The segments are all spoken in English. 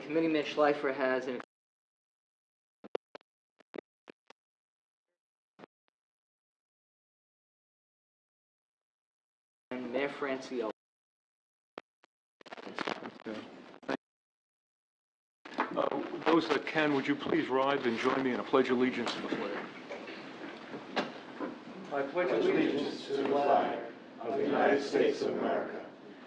Committeeman Schleifer has an and Mayor Francio. Those that can, would you please rise and join me in a pledge of allegiance to the flag? I pledge allegiance to the flag of the United States of America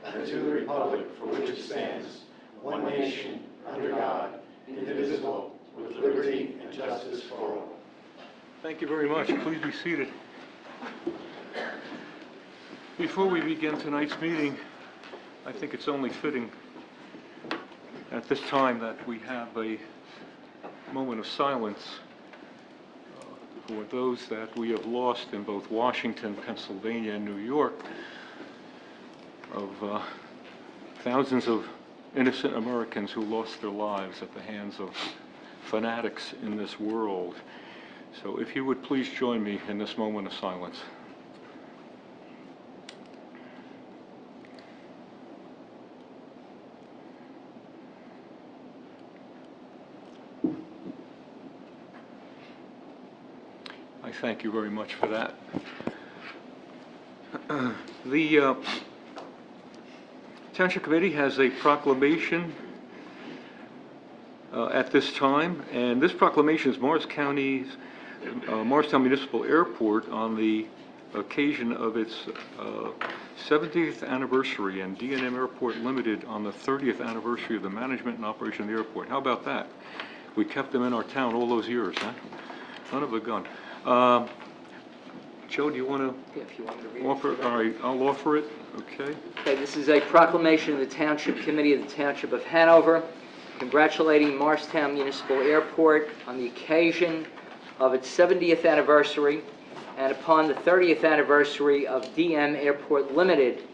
and to the republic for which it stands, one nation, under God, indivisible, with liberty and justice for all. Thank you very much. Please be seated. Before we begin tonight's meeting, I think it's only fitting at this time that we have a moment of silence for those that we have lost in both Washington, Pennsylvania, and New York, of thousands of innocent Americans who lost their lives at the hands of fanatics in this world. So if you would please join me in this moment of silence. I thank you very much for that. The Township Committee has a proclamation at this time, and this proclamation is Morristown Municipal Airport on the occasion of its 70th anniversary, and D&M Airport Limited on the 30th anniversary of the management and operation of the airport. How about that? We kept them in our town all those years, huh? Son of a gun. Joe, do you want to If you want to read offer? All right, I'll offer it. Okay. Okay, this is a proclamation of the Township Committee of the Township of Hanover, congratulating Morristown Municipal Airport on the occasion of its 70th anniversary and upon the 30th anniversary of DM Airport Limited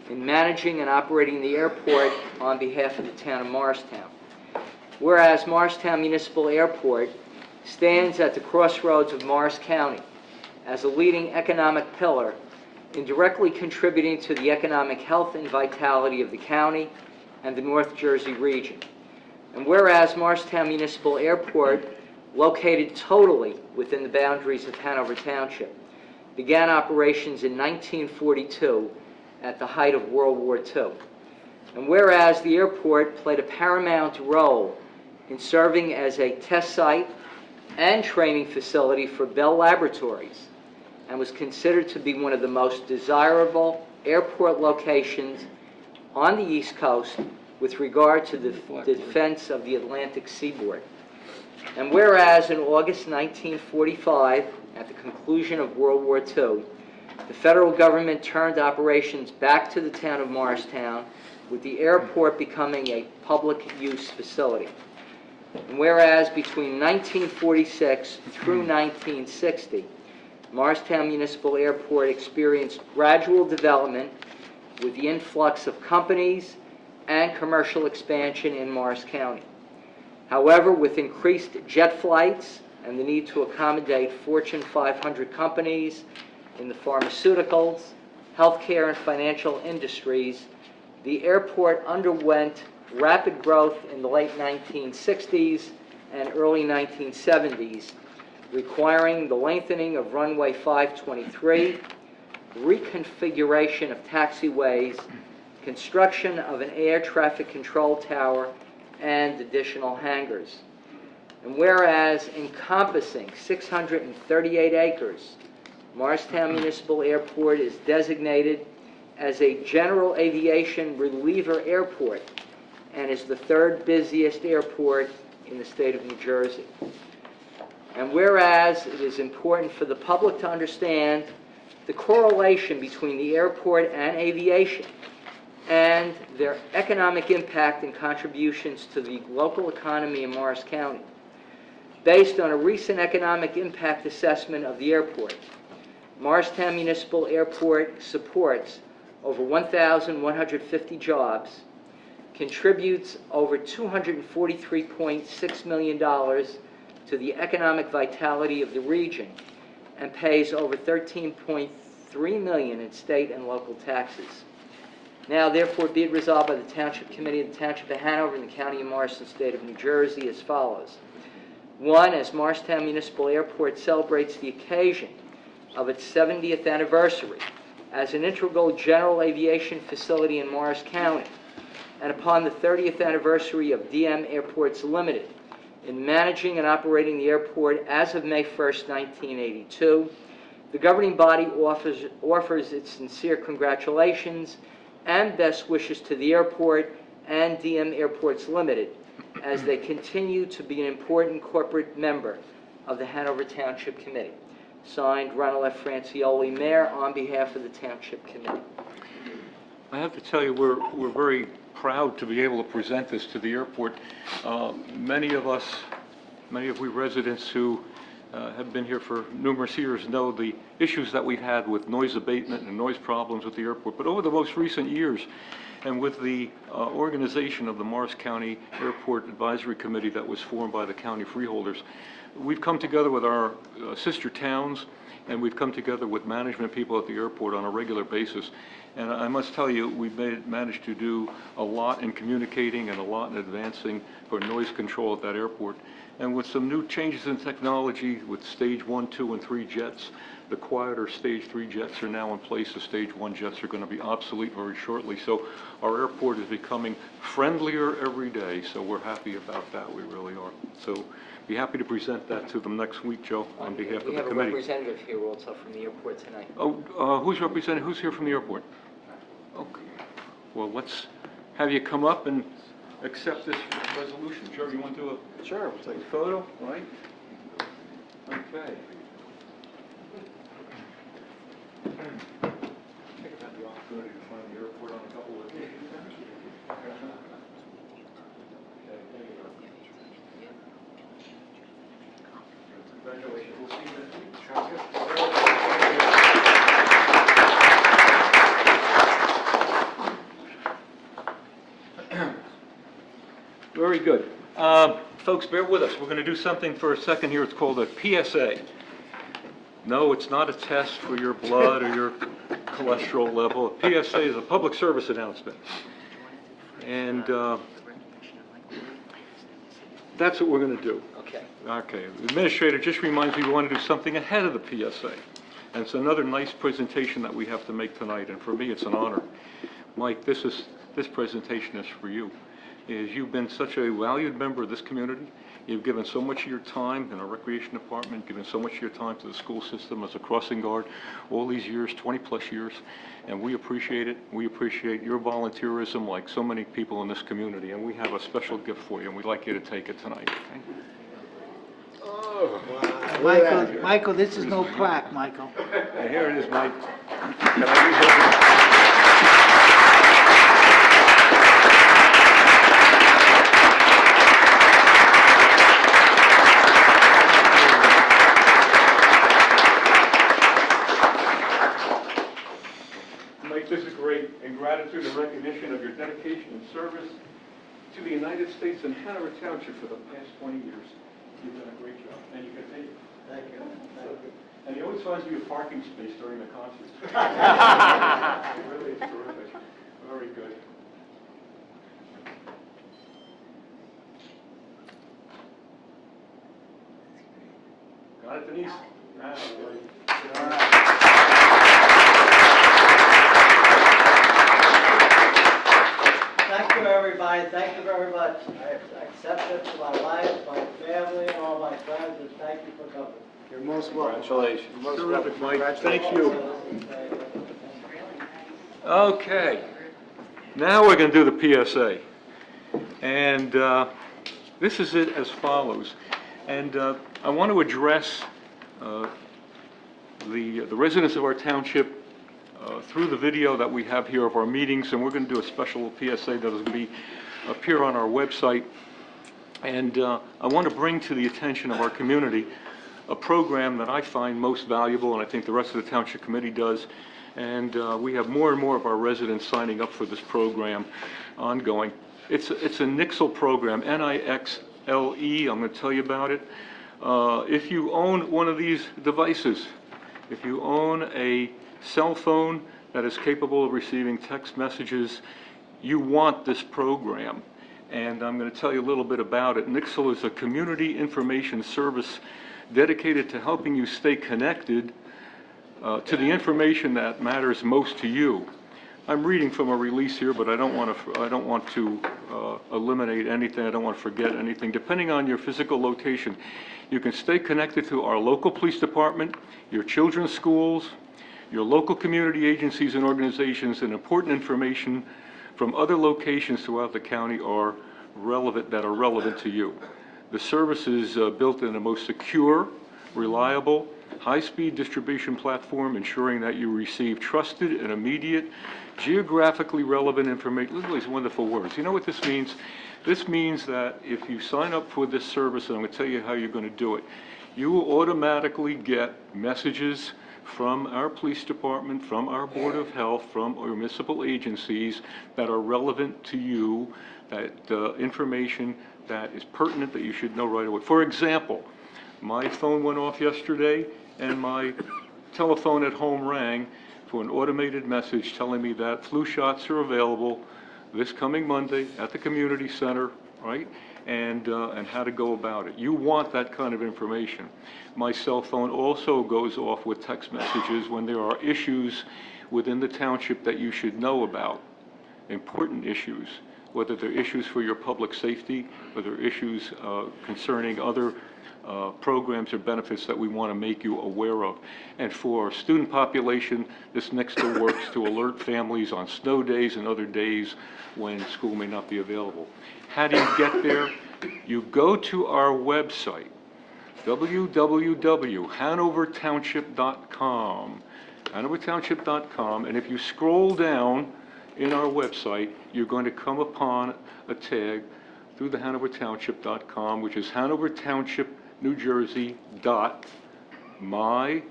in managing and operating the airport on behalf of the town of Morristown. Whereas Morristown Municipal Airport stands at the crossroads of Morris County as a leading economic pillar in directly contributing to the economic health and vitality of the county and the North Jersey region. And whereas Morristown Municipal Airport, located totally within the boundaries of Hanover Township, began operations in 1942 at the height of World War II. And whereas the airport played a paramount role in serving as a test site and training facility for Bell Laboratories, and was considered to be one of the most desirable airport locations on the East Coast with regard to the defense of the Atlantic seaboard. And whereas in August 1945, at the conclusion of World War II, the federal government turned operations back to the town of Morristown, with the airport becoming a public use facility. And whereas between 1946 through 1960, Morristown Municipal Airport experienced gradual development with the influx of companies and commercial expansion in Morris County. However, with increased jet flights and the need to accommodate Fortune 500 companies in the pharmaceuticals, healthcare, and financial industries, the airport underwent rapid growth in the late 1960s and early 1970s, requiring the lengthening of runway 523, reconfiguration of taxiways, construction of an air traffic control tower, and additional hangars. And whereas encompassing 638 acres, Morristown Municipal Airport is designated as a general aviation reliever airport and is the third busiest airport in the state of New Jersey. And whereas it is important for the public to understand the correlation between the airport and aviation and their economic impact and contributions to the local economy in Morris County, based on a recent economic impact assessment of the airport, Morristown Municipal Airport supports over 1,150 jobs, contributes over $243.6 million to the economic vitality of the region, and pays over $13.3 million in state and local taxes. Now, therefore, be it resolved by the Township Committee of the Township of Hanover in the County of Morrison, State of New Jersey, as follows. 1, as Morristown Municipal Airport celebrates the occasion of its 70th anniversary as an integral general aviation facility in Morris County, and upon the 30th anniversary of DM Airports Limited in managing and operating the airport as of May 1st, 1982, the governing body offers its sincere congratulations and best wishes to the airport and DM Airports Limited as they continue to be an important corporate member of the Hanover Township Committee. Signed, Ronald F. Francioli, Mayor, on behalf of the Township Committee. I have to tell you, we're very proud to be able to present this to the airport. Many of we residents who have been here for numerous years know the issues that we've had with noise abatement and noise problems with the airport. But over the most recent years, and with the organization of the Morris County Airport Advisory Committee that was formed by the county freeholders, we've come together with our sister towns, and we've come together with management people at the airport on a regular basis. And I must tell you, we've managed to do a lot in communicating and a lot in advancing for noise control at that airport. And with some new changes in technology with stage 1, 2, and 3 jets, the quieter stage 3 jets are now in place. The stage 1 jets are going to be obsolete very shortly. So our airport is becoming friendlier every day. So we're happy about that. We really are. So be happy to present that to them next week, Joe, on behalf of the committee. We have a representative here also from the airport tonight. Oh, who's here from the airport? Okay. Well, let's have you come up and accept this resolution. Joe, you want to do a take a photo, right? Okay. Think about the opportunity to find the airport on a couple of occasions. Congratulations. We'll see you next week. Very good. Folks, bear with us. We're going to do something for a second here. It's called a PSA. No, it's not a test for your blood or your cholesterol level. A PSA is a public service announcement. And that's what we're going to do. Okay. Okay. The administrator just reminds me we want to do something ahead of the PSA. And it's another nice presentation that we have to make tonight. And for me, it's an honor. Mike, this presentation is for you. You've been such a valued member of this community. You've given so much of your time in our recreation department, given so much of your time to the school system as a crossing guard all these years, 20-plus years, and we appreciate it. We appreciate your volunteerism like so many people in this community, and we have a special gift for you, and we'd like you to take it tonight. Okay? Oh, Michael, this is no plaque, Michael. And here it is, Mike. Can I use it? This is great. In gratitude and recognition of your dedication and service to the United States and Hanover Township for the past 20 years. You've done a great job, and you continue. Thank you. And he always finds you a parking space during the concert. Really, it's terrific. Very good. Got it, Denise? All right. Thank you, everybody. Thank you very much. I accept it for my wife, my family, all my friends, and thank you for coming. You're most welcome. Congratulations. Terrific, Mike. Thank you. Okay. Now we're going to do the PSA. And this is it as follows. And I want to address the residents of our township through the video that we have here of our meetings, and we're going to do a special PSA that is going to appear on our website. And I want to bring to the attention of our community a program that I find most valuable, and I think the rest of the Township Committee does. And we have more and more of our residents signing up for this program ongoing. It's a Nixle program, N-I-X-L-E. I'm going to tell you about it. If you own one of these devices, if you own a cell phone that is capable of receiving text messages, you want this program. And I'm going to tell you a little bit about it. Nixle is a community information service dedicated to helping you stay connected to the information that matters most to you. I'm reading from a release here, but I don't want to eliminate anything. I don't want to forget anything. Depending on your physical location, you can stay connected to our local police department, your children's schools, your local community agencies and organizations, and important information from other locations throughout the county are relevant to you. The service is built in a most secure, reliable, high-speed distribution platform, ensuring that you receive trusted and immediate, geographically relevant information. Look at these wonderful words. You know what this means? This means that if you sign up for this service, and I'm going to tell you how you're going to do it, you will automatically get messages from our police department, from our Board of Health, from our municipal agencies that are relevant to you, that information that is pertinent that you should know right away. For example, my phone went off yesterday and my telephone at home rang for an automated message telling me that flu shots are available this coming Monday at the community center, right? And how to go about it. You want that kind of information. My cell phone also goes off with text messages when there are issues within the township that you should know about, important issues, whether they're issues for your public safety, whether issues concerning other programs or benefits that we want to make you aware of. And for our student population, this Nixle works to alert families on snow days and other days when school may not be available. How do you get there? You go to our website, www.hanovertownship.com, hanovertownship.com, and if you scroll down in our website, you're going to come upon a tag through the hanovertownship.com, which is Hanover Township, New Jersey, .my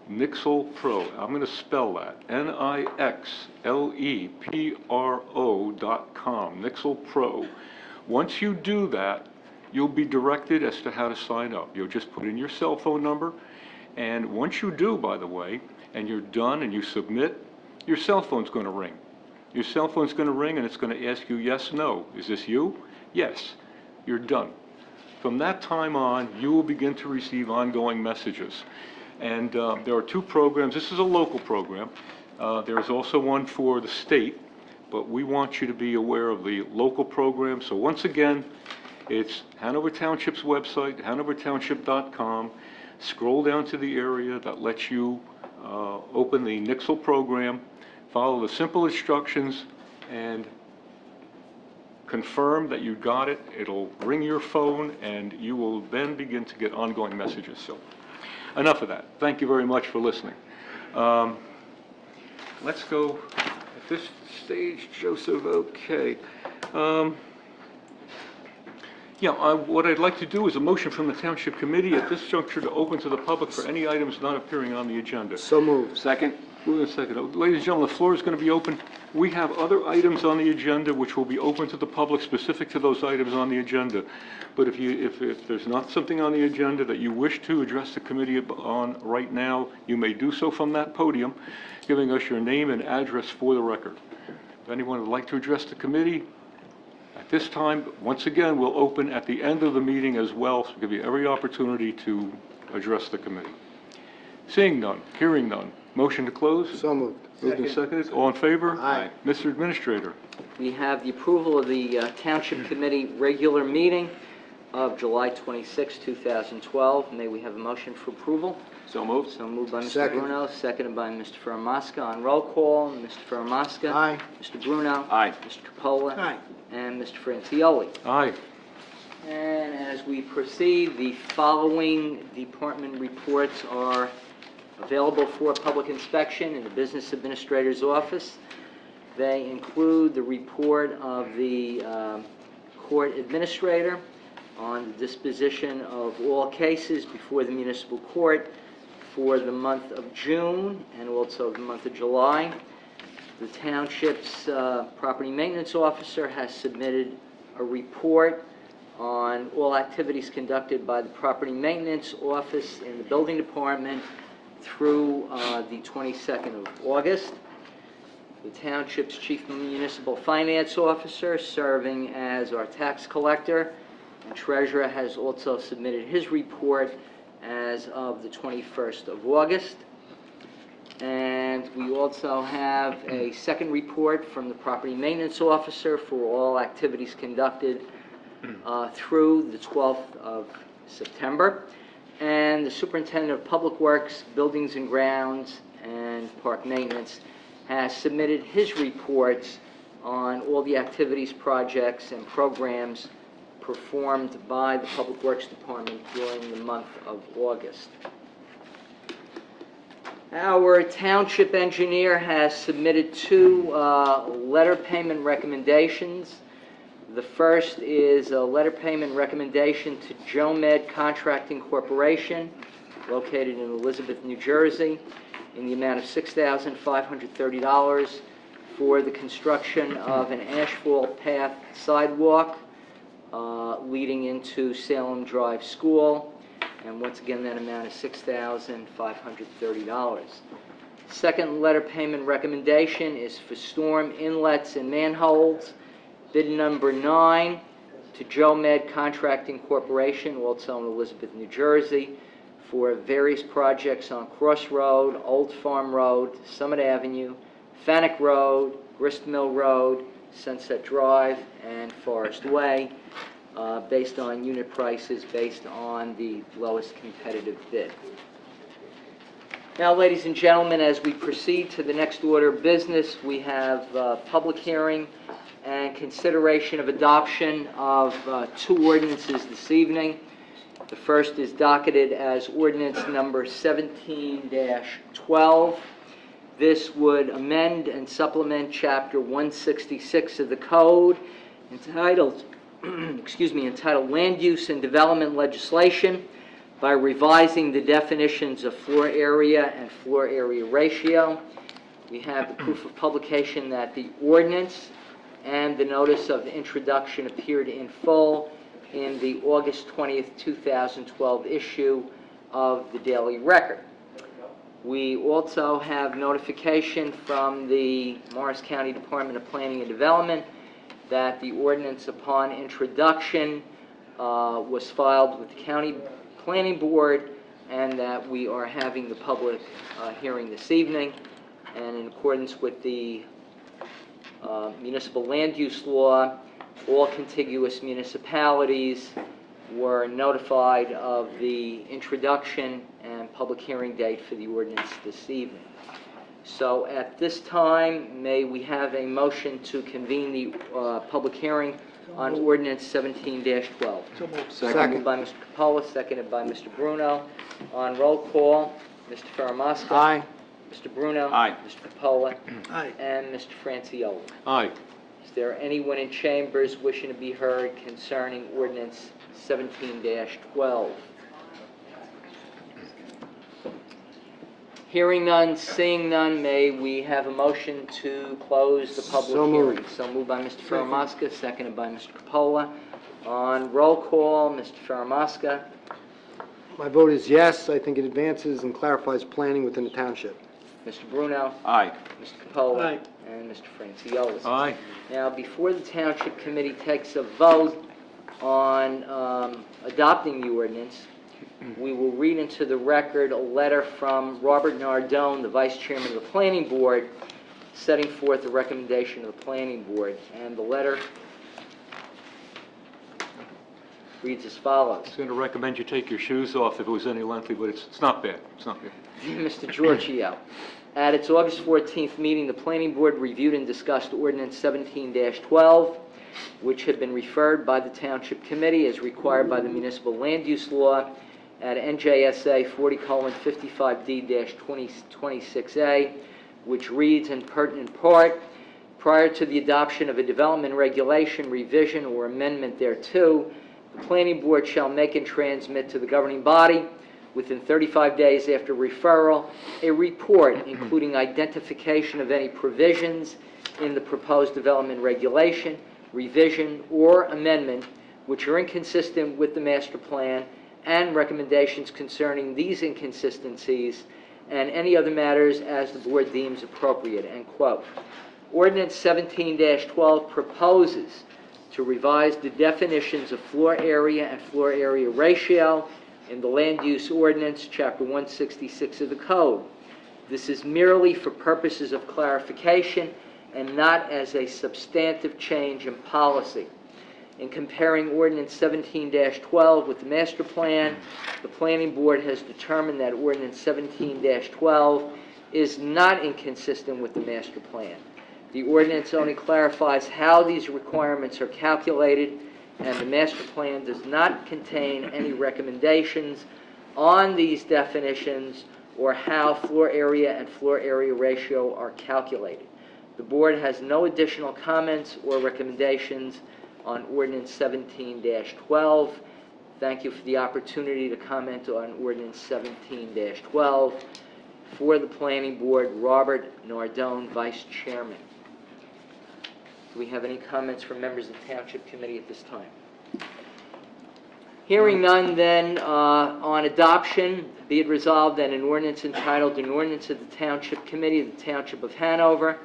Nixle Pro. I'm going to spell that, NIXLEPRO.com, Nixle Pro. Once you do that, you'll be directed as to how to sign up. You'll just put in your cell phone number, and once you do, by the way, and you're done and you submit, your cell phone's going to ring. Your cell phone's going to ring and it's going to ask you yes, no. Is this you? Yes. You're done. From that time on, you will begin to receive ongoing messages. And there are two programs. This is a local program. There's also one for the state, but we want you to be aware of the local program. So once again, it's Hanover Township's website, hanovertownship.com. Scroll down to the area that lets you open the Nixle program, follow the simple instructions, and confirm that you got it. It'll ring your phone, and you will then begin to get ongoing messages. So enough of that. Thank you very much for listening. Let's go at this stage, Joseph. Okay. What I'd like to do is a motion from the Township Committee at this juncture to open to the public for any items not appearing on the agenda. So moved. Second. Move in a second. Ladies and gentlemen, the floor is going to be open. We have other items on the agenda which will be open to the public specific to those items on the agenda. But if there's not something on the agenda that you wish to address the committee on right now, you may do so from that podium, giving us your name and address for the record. If anyone would like to address the committee, at this time, once again, we'll open at the end of the meeting as well, so we'll give you every opportunity to address the committee. Seeing none, hearing none. Motion to close? So moved. Moved and seconded. All in favor? Aye. Mr. Administrator. We have the approval of the Township Committee regular meeting of July 26, 2012. May we have a motion for approval? So moved. So moved by Mr. Second. Bruno, seconded by Mr. Faramasca. On roll call, Mr. Faramasca. Aye. Mr. Bruno. Aye. Mr. Capola. Aye. And Mr. Francioli. Aye. And as we proceed, the following department reports are available for public inspection in the Business Administrator's Office. They include the report of the Court Administrator on the disposition of all cases before the Municipal Court for the month of June and also the month of July. The Township's Property Maintenance Officer has submitted a report on all activities conducted by the Property Maintenance Office in the Building Department through the 22nd of August. the Township's Chief Municipal Finance Officer, serving as our tax collector, and Treasurer has also submitted his report as of the 21st of August. And we also have a second report from the Property Maintenance Officer for all activities conducted through the 12th of September. And the Superintendent of Public Works, Buildings and Grounds, and Park Maintenance has submitted his reports on all the activities, projects, and programs performed by the Public Works Department during the month of August. Our township engineer has submitted two letter payment recommendations. The first is a letter payment recommendation to Jomed Contracting Corporation, located in Elizabeth, New Jersey, in the amount of $6,530 for the construction of an asphalt path sidewalk leading into Salem Drive School. And once again, that amount is $6,530. Second letter payment recommendation is for storm inlets and manholes. Bid number 9 to Jomed Contracting Corporation, also in Elizabeth, New Jersey, for various projects on Cross Road, Old Farm Road, Summit Avenue, Fanick Road, Grist Mill Road, Sunset Drive, and Forest Way, based on unit prices based on the lowest competitive bid. Now, ladies and gentlemen, as we proceed to the next order of business, we have public hearing and consideration of adoption of two ordinances this evening. The first is docketed as ordinance number 17-12. This would amend and supplement Chapter 166 of the Code, entitled entitled Land Use and Development Legislation, by revising the definitions of floor area and floor area ratio. We have the proof of publication that the ordinance and the notice of introduction appeared in full in the August 20th, 2012 issue of the Daily Record. We also have notification from the Morris County Department of Planning and Development that the ordinance upon introduction was filed with the County Planning Board, and that we are having the public hearing this evening. And in accordance with the municipal land use law, all contiguous municipalities were notified of the introduction and public hearing date for the ordinance this evening. So at this time, may we have a motion to convene the public hearing on ordinance 17-12? So moved. Moved by Mr. Capola, seconded by Mr. Bruno. On roll call, Mr. Ferramasca. Aye. Mr. Bruno. Aye. Mr. Capola. Aye. And Mr. Francioli. Aye. Is there anyone in chambers wishing to be heard concerning ordinance 17-12? Hearing none, seeing none, may we have a motion to close the public So hearing? moved. So moved by Mr. Ferramasca, seconded by Mr. Capola. On roll call, Mr. Ferramasca. My vote is yes. I think it advances and clarifies planning within the township. Mr. Bruno. Aye. Mr. Capola. Aye. And Mr. Francioli. Aye. Now, before the Township Committee takes a vote on adopting the ordinance, we will read into the record a letter from Robert Nardone, the Vice Chairman of the Planning Board, setting forth the recommendation of the Planning Board. And the letter reads as follows. I was going to recommend you take your shoes off if it was any lengthy, but it's not bad. It's not bad. Dear Mr. Giorgio, at its August 14th meeting, the Planning Board reviewed and discussed Ordinance 17-12, which had been referred by the Township Committee as required by the Municipal Land Use Law at NJSA 40:55D-26A, which reads in pertinent part, prior to the adoption of a development regulation, revision, or amendment thereto, the Planning Board shall make and transmit to the governing body, within 35 days after referral, a report including identification of any provisions in the proposed development regulation, revision, or amendment which are inconsistent with the master plan, and recommendations concerning these inconsistencies and any other matters as the board deems appropriate, end quote. Ordinance 17-12 proposes to revise the definitions of floor area and floor area ratio in the Land Use Ordinance, Chapter 166 of the Code. This is merely for purposes of clarification and not as a substantive change in policy. In comparing Ordinance 17-12 with the master plan, the Planning Board has determined that Ordinance 17-12 is not inconsistent with the master plan. The ordinance only clarifies how these requirements are calculated, and the master plan does not contain any recommendations on these definitions or how floor area and floor area ratio are calculated. The board has no additional comments or recommendations on Ordinance 17-12. Thank you for the opportunity to comment on Ordinance 17-12. For the Planning Board, Robert Nardone, Vice Chairman. Do we have any comments from members of the Township Committee at this time? Hearing none, then, on adoption, be it resolved that an ordinance entitled An Ordinance of the Township Committee of the Township of Hanover,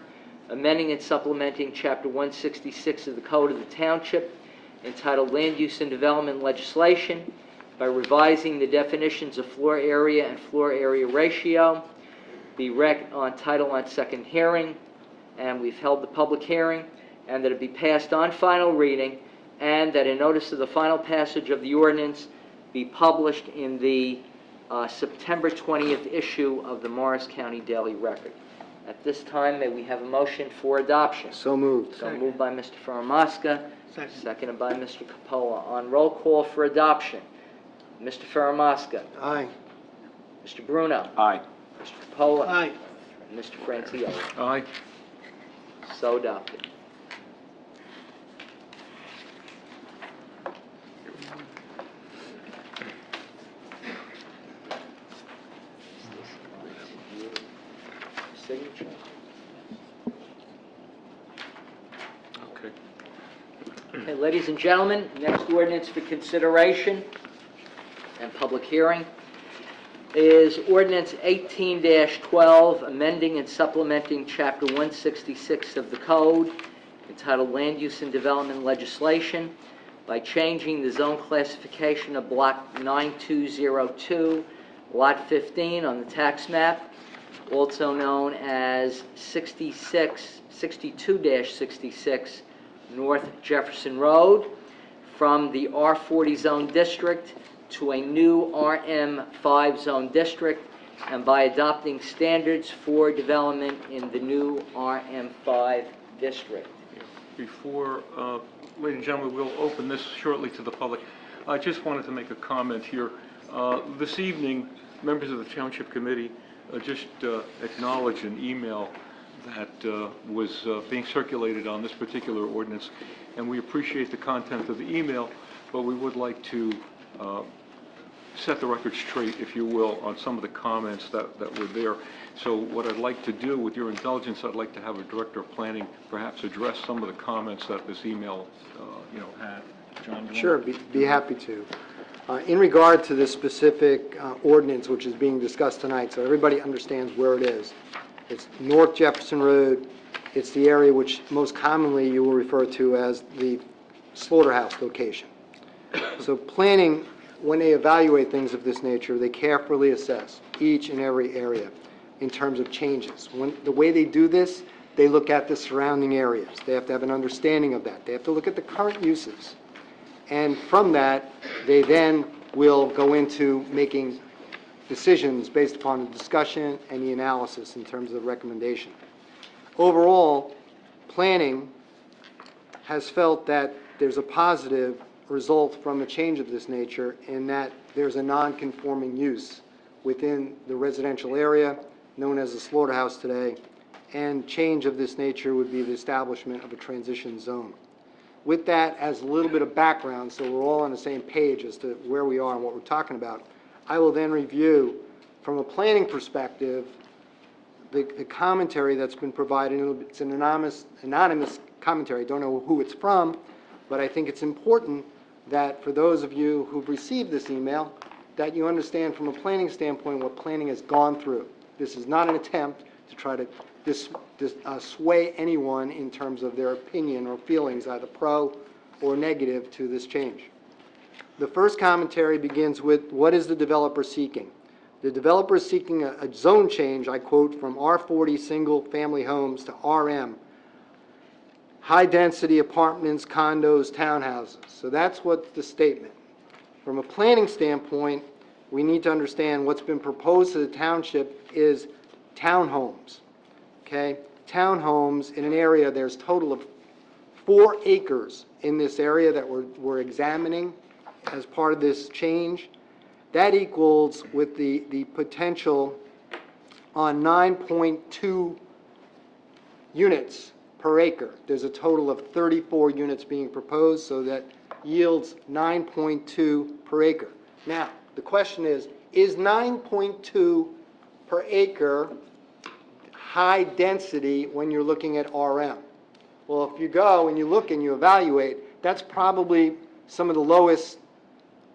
amending and supplementing Chapter 166 of the Code of the Township, entitled Land Use and Development Legislation, by revising the definitions of floor area and floor area ratio, be read on title on second hearing, and we've held the public hearing, and that it be passed on final reading, and that a notice of the final passage of the ordinance be published in the September 20th issue of the Morris County Daily Record. At this time, may we have a motion for adoption? So moved. So moved by Mr. Faramasca, Second. seconded by Mr. Capola. On roll call for adoption, Mr. Faramasca, Aye. Mr. Bruno, Aye. Mr. Capola, Aye. and Mr. Franciulli. Aye. So adopted. Signature. Okay. Okay, ladies and gentlemen, next ordinance for consideration and public hearing is Ordinance 18-12, amending and supplementing Chapter 166 of the Code, entitled Land Use and Development Legislation, by changing the zone classification of Block 9202, Lot 15 on the tax map, also known as 62-66 North Jefferson Road, from the R40 zone district to a new RM5 zone district, and by adopting standards for development in the new RM5 district. Before, ladies and gentlemen, we'll open this shortly to the public. I just wanted to make a comment here. This evening, members of the Township Committee just acknowledged an email that was being circulated on this particular ordinance, and we appreciate the content of the email, but we would like to set the record straight, if you will, on some of the comments that were there. So what I'd like to do, with your indulgence, I'd like to have a Director of Planning perhaps address some of the comments that this email had. John, do you Sure, want be happy to. In regard to this specific ordinance which is being discussed tonight, so everybody understands where it is. It's North Jefferson Road. It's the area which most commonly you will refer to as the slaughterhouse location. So planning, when they evaluate things of this nature, they carefully assess each and every area in terms of changes. The way they do this, they look at the surrounding areas. They have to have an understanding of that. They have to look at the current uses. And from that, they then will go into making decisions based upon the discussion and the analysis in terms of the recommendation. Overall, planning has felt that there's a positive result from a change of this nature in that there's a non-conforming use within the residential area known as the slaughterhouse today, and change of this nature would be the establishment of a transition zone. With that as a little bit of background, so we're all on the same page as to where we are and what we're talking about, I will then review, from a planning perspective, the commentary that's been provided. It's an anonymous commentary. I don't know who it's from, but I think it's important that for those of you who've received this email, that you understand from a planning standpoint what planning has gone through. This is not an attempt to try to sway anyone in terms of their opinion or feelings, either pro or negative, to this change. The first commentary begins with, what is the developer seeking? The developer is seeking a zone change, I quote, from R40 single-family homes to RM, high-density apartments, condos, townhouses. So that's what the statement. From a planning standpoint, we need to understand what's been proposed to the township is townhomes, okay? Townhomes in an area, there's a total of 4 acres in this area that we're examining as part of this change. That equals, with the potential on 9.2 units per acre. There's a total of 34 units being proposed, so that yields 9.2 per acre. Now, the question is 9.2 per acre high density when you're looking at RM? Well, if you go and you look and you evaluate, that's probably some of the lowest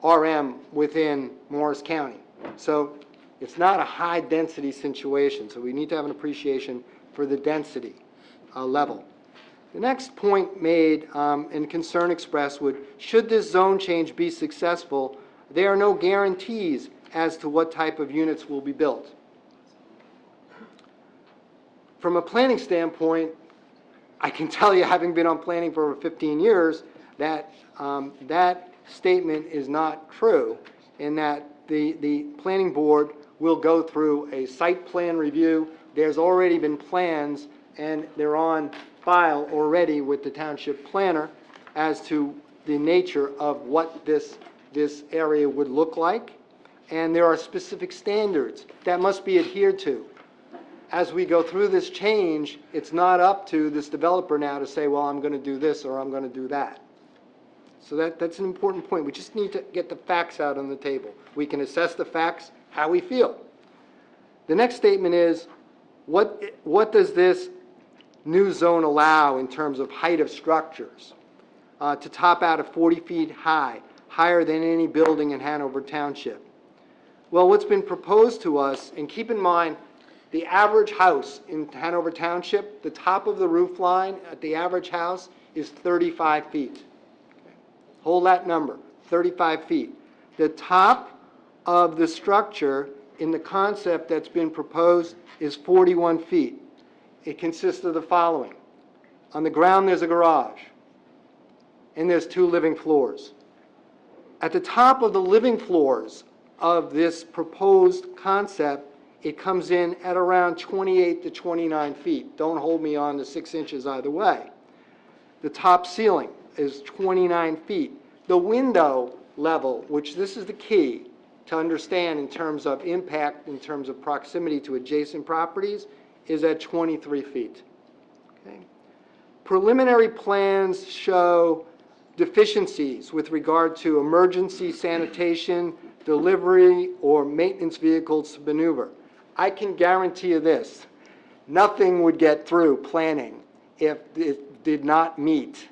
RM within Morris County. So it's not a high density situation, so we need to have an appreciation for the density level. The next point made and concern expressed would, should this zone change be successful, there are no guarantees as to what type of units will be built. From a planning standpoint, I can tell you, having been on planning for over 15 years, that that statement is not true, in that the planning board will go through a site plan review. There's already been plans, and they're on file already with the township planner as to the nature of what this area would look like, and there are specific standards that must be adhered to. As we go through this change, it's not up to this developer now to say, well, I'm going to do this or I'm going to do that. So that's an important point. We just need to get the facts out on the table. We can assess the facts how we feel. The next statement is, what does this new zone allow in terms of height of structures? To top out at 40 feet high, higher than any building in Hanover Township. Well, what's been proposed to us, and keep in mind, the average house in Hanover Township, the top of the roof line at the average house is 35 feet. Hold that number, 35 feet. The top of the structure in the concept that's been proposed is 41 feet. It consists of the following. On the ground, there's a garage, and there's 2 living floors. At the top of the living floors of this proposed concept, it comes in at around 28 to 29 feet. Don't hold me on the 6 inches either way. The top ceiling is 29 feet. The window level, which this is the key to understand in terms of impact, in terms of proximity to adjacent properties, is at 23 feet. Okay. Preliminary plans show deficiencies with regard to emergency sanitation, delivery, or maintenance vehicles to maneuver. I can guarantee you this, nothing would get through planning if it did not meet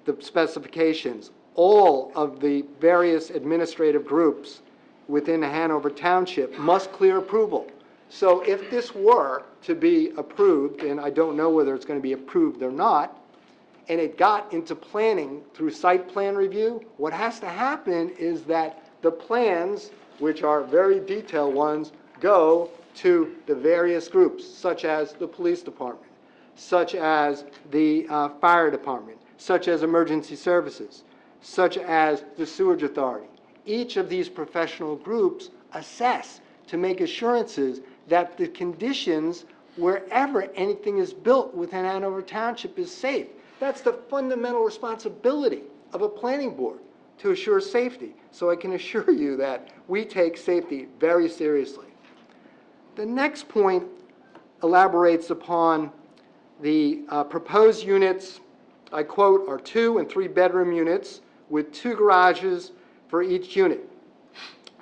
the specifications. All of the various administrative groups within Hanover Township must clear approval. So if this were to be approved, and I don't know whether it's going to be approved or not, and it got into planning through site plan review, what has to happen is that the plans, which are very detailed ones, go to the various groups, such as the police department, such as the fire department, such as emergency services, such as the sewage authority. Each of these professional groups assess to make assurances that the conditions wherever anything is built within Hanover Township is safe. That's the fundamental responsibility of a planning board, to assure safety. So I can assure you that we take safety very seriously. The next point elaborates upon the proposed units, I quote, are 2 and 3 bedroom units with 2 garages for each unit.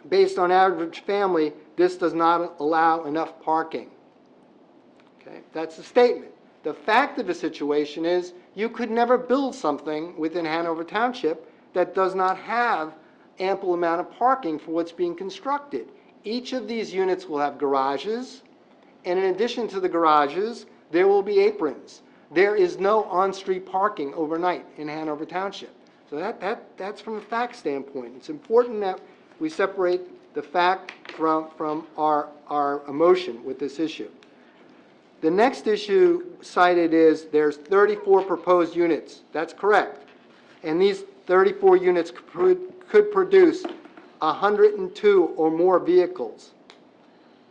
Based on average family, this does not allow enough parking. Okay, that's the statement. The fact of the situation is you could never build something within Hanover Township that does not have ample amount of parking for what's being constructed. Each of these units will have garages, And in addition to the garages, there will be aprons. There is no on-street parking overnight in Hanover Township. So that's from a fact standpoint. It's important that we separate the fact from our emotion with this issue. The next issue cited is there's 34 proposed units. That's correct. And these 34 units could produce 102 or more vehicles.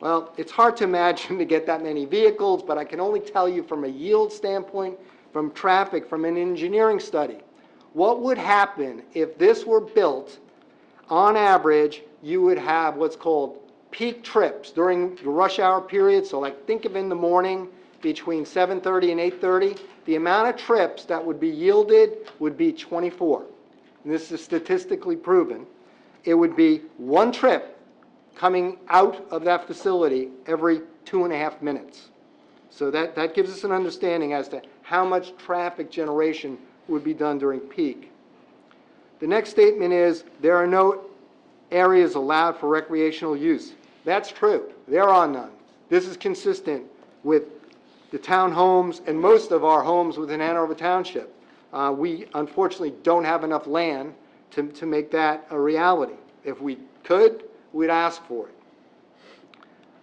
Well, it's hard to imagine to get that many vehicles, but I can only tell you from a yield standpoint, from traffic, from an engineering study, what would happen if this were built. On average, you would have what's called peak trips during the rush hour period. So like think of in the morning between 7:30 and 8:30, the amount of trips that would be yielded would be 24. And this is statistically proven. It would be one trip coming out of that facility every 2.5 minutes. So that gives us an understanding as to how much traffic generation would be done during peak. The next statement is there are no areas allowed for recreational use. That's true. There are none. This is consistent with the townhomes and most of our homes within Hanover Township. We unfortunately don't have enough land to make that a reality. If we could, we'd ask for it.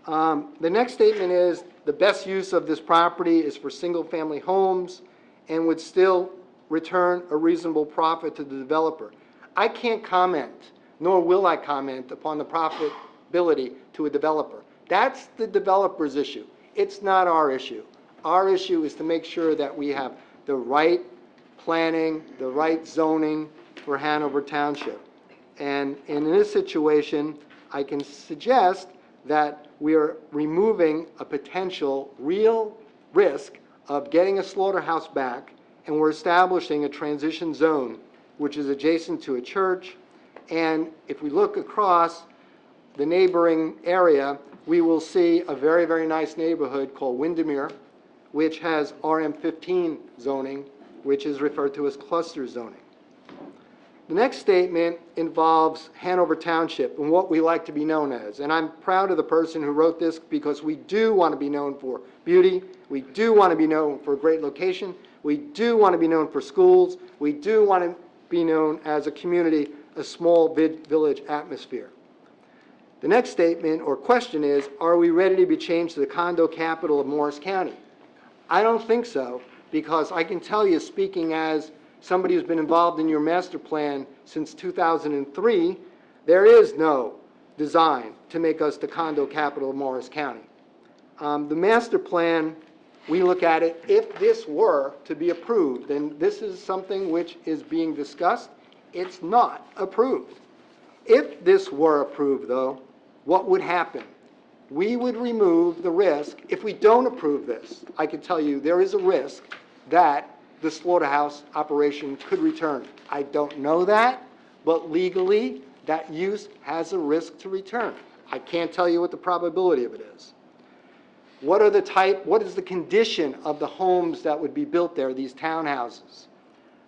The next statement is the best use of this property is for single-family homes and would still return a reasonable profit to the developer. I can't comment, nor will I comment upon the profitability to a developer. That's the developer's issue. It's not our issue. Our issue is to make sure that we have the right planning, the right zoning for Hanover Township. And in this situation, I can suggest that we are removing a potential real risk of getting a slaughterhouse back, and we're establishing a transition zone, which is adjacent to a church. And if we look across the neighboring area, we will see a very, very nice neighborhood called Windermere, which has RM15 zoning, which is referred to as cluster zoning. The next statement involves Hanover Township and what we like to be known as. And I'm proud of the person who wrote this because we do want to be known for beauty. We do want to be known for a great location. We do want to be known for schools. We do want to be known as a community, a small village atmosphere. The next statement or question is, are we ready to be changed to the condo capital of Morris County? I don't think so, because I can tell you, speaking as somebody who's been involved in your master plan since 2003, there is no design to make us the condo capital of Morris County. The master plan, we look at it, if this were to be approved, and this is something which is being discussed, it's not approved. If this were approved, though, what would happen? We would remove the risk. If we don't approve this, I can tell you there is a risk that the slaughterhouse operation could return. I don't know that, but legally, that use has a risk to return. I can't tell you what the probability of it is. What is the condition of the homes that would be built there, these townhouses?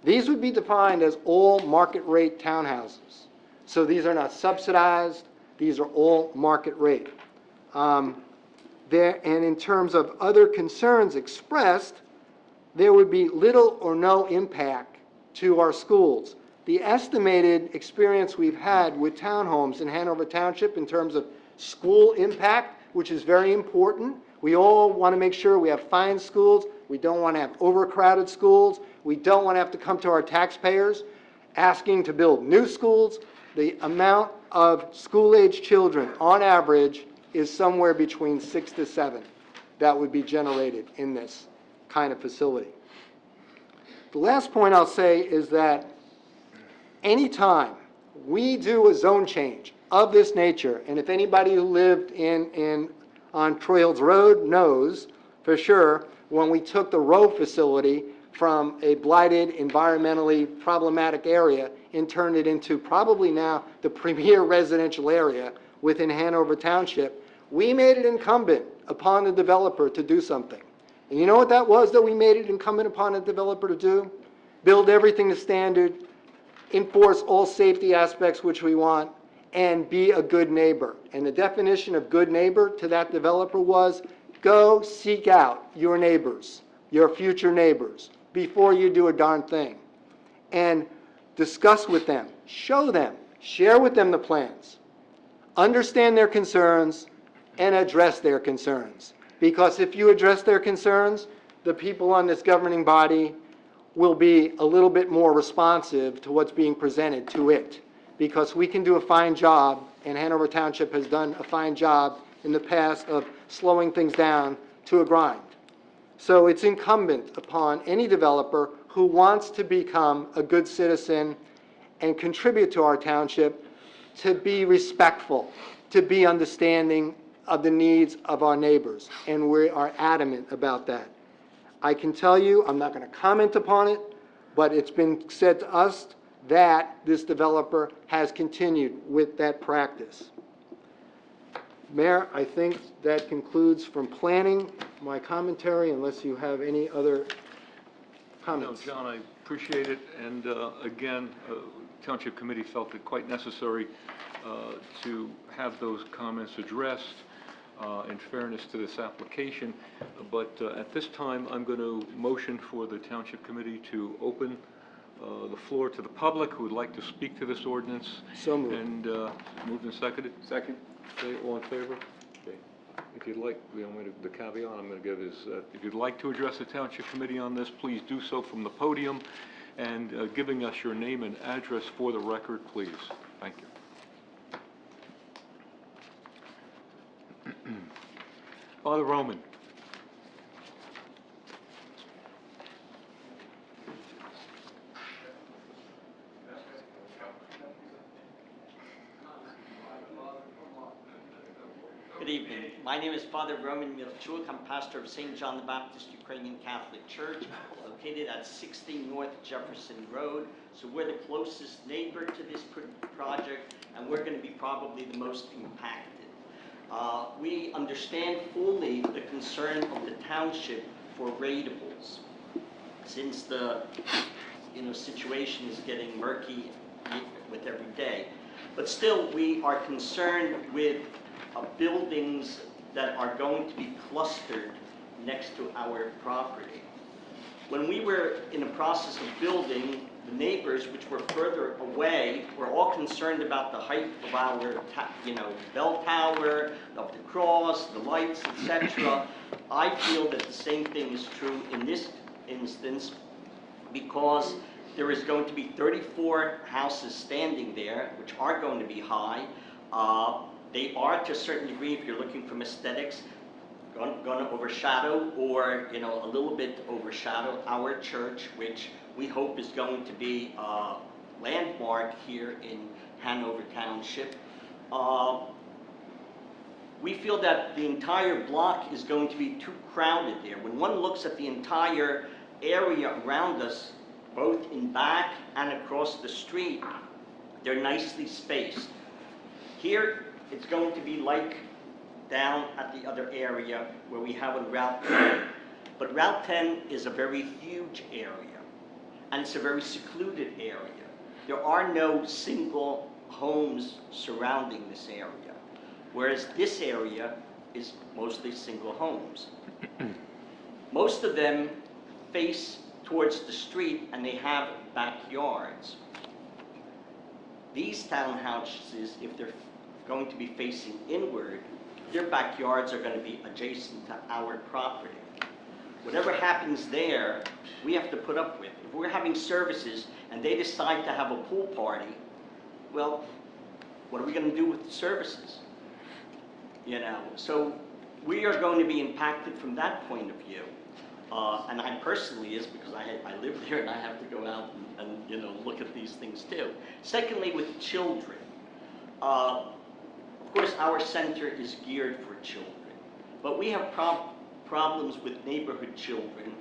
These would be defined as all market rate townhouses. So these are not subsidized, these are all market rate. And in terms of other concerns expressed, there would be little or no impact to our schools. The estimated experience we've had with townhomes in Hanover Township in terms of school impact, which is very important. We all want to make sure we have fine schools. We don't want to have overcrowded schools. We don't want to have to come to our taxpayers asking to build new schools. The amount of school-age children, on average, is somewhere between 6 to 7 that would be generated in this kind of facility. The last point I'll say is that anytime we do a zone change of this nature, and if anybody who lived on Troy Hills Road knows for sure, when we took the Row facility from a blighted, environmentally problematic area and turned it into probably now the premier residential area within Hanover Township, we made it incumbent upon the developer to do something. And you know what that was that we made it incumbent upon the developer to do? Build everything to standard, enforce all safety aspects which we want, and be a good neighbor. And the definition of good neighbor to that developer was go seek out your neighbors, your future neighbors, before you do a darn thing. And discuss with them, show them, share with them the plans, understand their concerns, and address their concerns. Because if you address their concerns, the people on this governing body will be a little bit more responsive to what's being presented to it. Because we can do a fine job, and Hanover Township has done a fine job in the past of slowing things down to a grind. So it's incumbent upon any developer who wants to become a good citizen and contribute to our township to be respectful, to be understanding of the needs of our neighbors, and we are adamant about that. I can tell you, I'm not going to comment upon it, but it's been said to us that this developer has continued with that practice. Mayor, I think that concludes from planning my commentary, unless you have any other No, comments. John, I appreciate it, and again, Township Committee felt it quite necessary to have those comments addressed in fairness to this application. But at this time, I'm going to motion for the Township Committee to open the floor to the public who would like to speak to this ordinance. So moved. And moved and seconded? Second. Okay, all in favor? Okay. If you'd like, the caveat I'm going to give is, if you'd like to address the Township Committee on this, please do so from the podium, and giving us your name and address for the record, please. Thank you. Father Roman. Good evening. My name is Father Roman Milchuk. I'm pastor of St. John the Baptist Ukrainian Catholic Church, located at 60 North Jefferson Road. So we're the closest neighbor to this project, and we're going to be probably the most impacted. We understand fully the concern of the township for ratables, since the situation is getting murky with every day. But still, we are concerned with buildings that are going to be clustered next to our property. When we were in the process of building, the neighbors, which were further away, were all concerned about the height of our, bell tower, of the cross, the lights, etc. I feel that the same thing is true in this instance, because there is going to be 34 houses standing there, which are going to be high. They are, to a certain degree, if you're looking from aesthetics, going to overshadow, or a little bit overshadow our church, which we hope is going to be a landmark here in Hanover Township. We feel that the entire block is going to be too crowded there. When one looks at the entire area around us, both in back and across the street, they're nicely spaced. Here, it's going to be like down at the other area where we have on Route 10. But Route 10 is a very huge area, and it's a very secluded area. There are no single homes surrounding this area, whereas this area is mostly single homes. Most of them face towards the street, and they have backyards. These townhouses, if they're going to be facing inward, their backyards are going to be adjacent to our property. Whatever happens there, we have to put up with. If we're having services and they decide to have a pool party, well, what are we going to do with the services? So we are going to be impacted from that point of view. And I personally is, because I live there and I have to go out and look at these things too. Secondly, with children. Of course, our center is geared for children, but we have problems with neighborhood children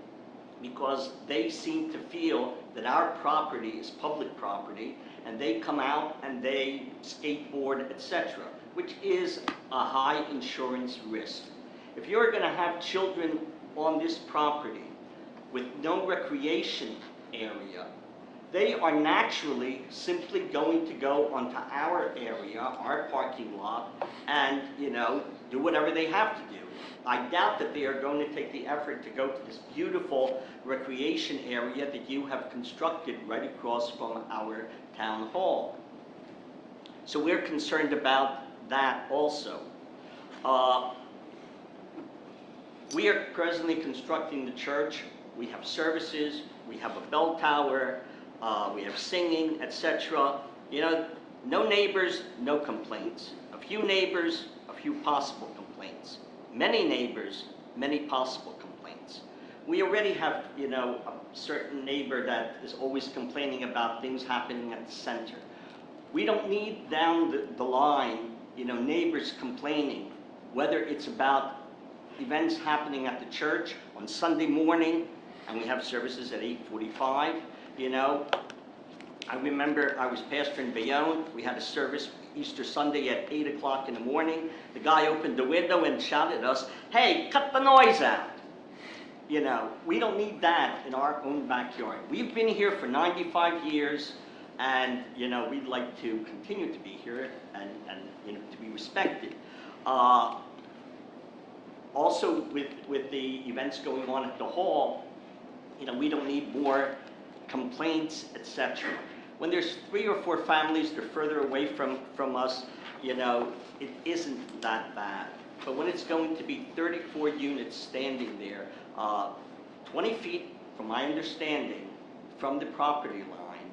because they seem to feel that our property is public property, and they come out and they skateboard, etc., which is a high insurance risk. If you're going to have children on this property with no recreation area, they are naturally simply going to go onto our area, our parking lot, and, do whatever they have to do. I doubt that they are going to take the effort to go to this beautiful recreation area that you have constructed right across from our town hall. So we're concerned about that also. We are presently constructing the church. We have services, we have a bell tower, we have singing, etc. No neighbors, no complaints. A few neighbors, a few possible complaints. Many neighbors, many possible complaints. We already have, a certain neighbor that is always complaining about things happening at the center. We don't need down the line, neighbors complaining, whether it's about events happening at the church on Sunday morning, and we have services at 8:45, I remember I was pastor in Bayonne. We had a service Easter Sunday at 8 o'clock in the morning. The guy opened the window and shouted at us, "Hey, cut the noise out." We don't need that in our own backyard. We've been here for 95 years, and, we'd like to continue to be here and to be respected. Also, with the events going on at the hall, we don't need more complaints, etc. When there's 3 or 4 families that are further away from us, it isn't that bad. But when it's going to be 34 units standing there, 20 feet, from my understanding, from the property line,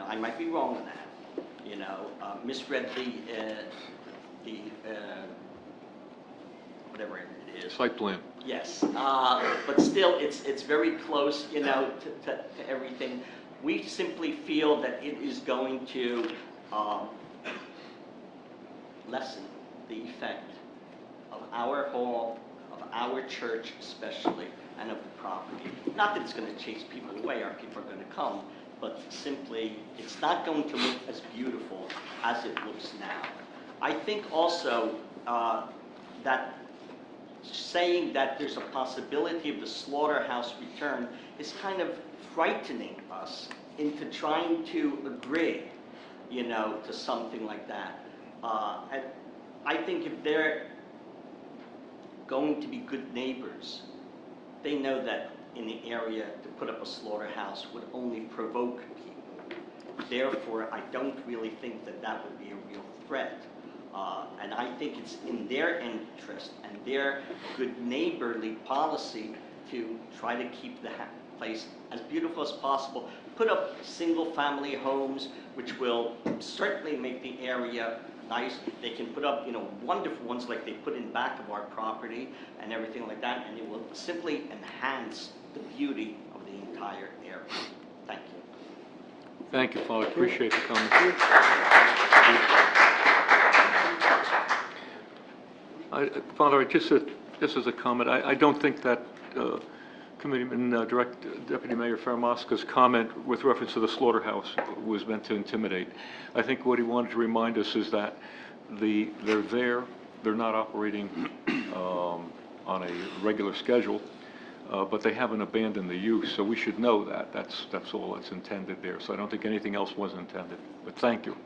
I might be wrong on that, misread the whatever it is. Site plan. Yes, but still, it's very close, to everything. We simply feel that it is going to lessen the effect of our hall, of our church especially, and of the property. Not that it's going to chase people away, our people are going to come, but simply, it's not going to look as beautiful as it looks now. I think also that saying that there's a possibility of the slaughterhouse return is kind of frightening us into trying to agree, to something like that. And I think if they're going to be good neighbors, they know that in the area to put up a slaughterhouse would only provoke people. Therefore, I don't really think that that would be a real threat. And I think it's in their interest and their good neighborly policy to try to keep the place as beautiful as possible. Put up single-family homes, which will certainly make the area nice. They can put up, wonderful ones like they put in back of our property and everything like that, and it will simply enhance the beauty of the entire area. Thank you. Thank you, Father. Appreciate the comment. Father, just as a comment, I don't think that Committeeman Deputy Mayor Fairmosca's comment with reference to the slaughterhouse was meant to intimidate. I think what he wanted to remind us is that they're there, they're not operating on a regular schedule, but they haven't abandoned the use, so we should know that. That's all that's intended there. So I don't think anything else was intended, but thank you.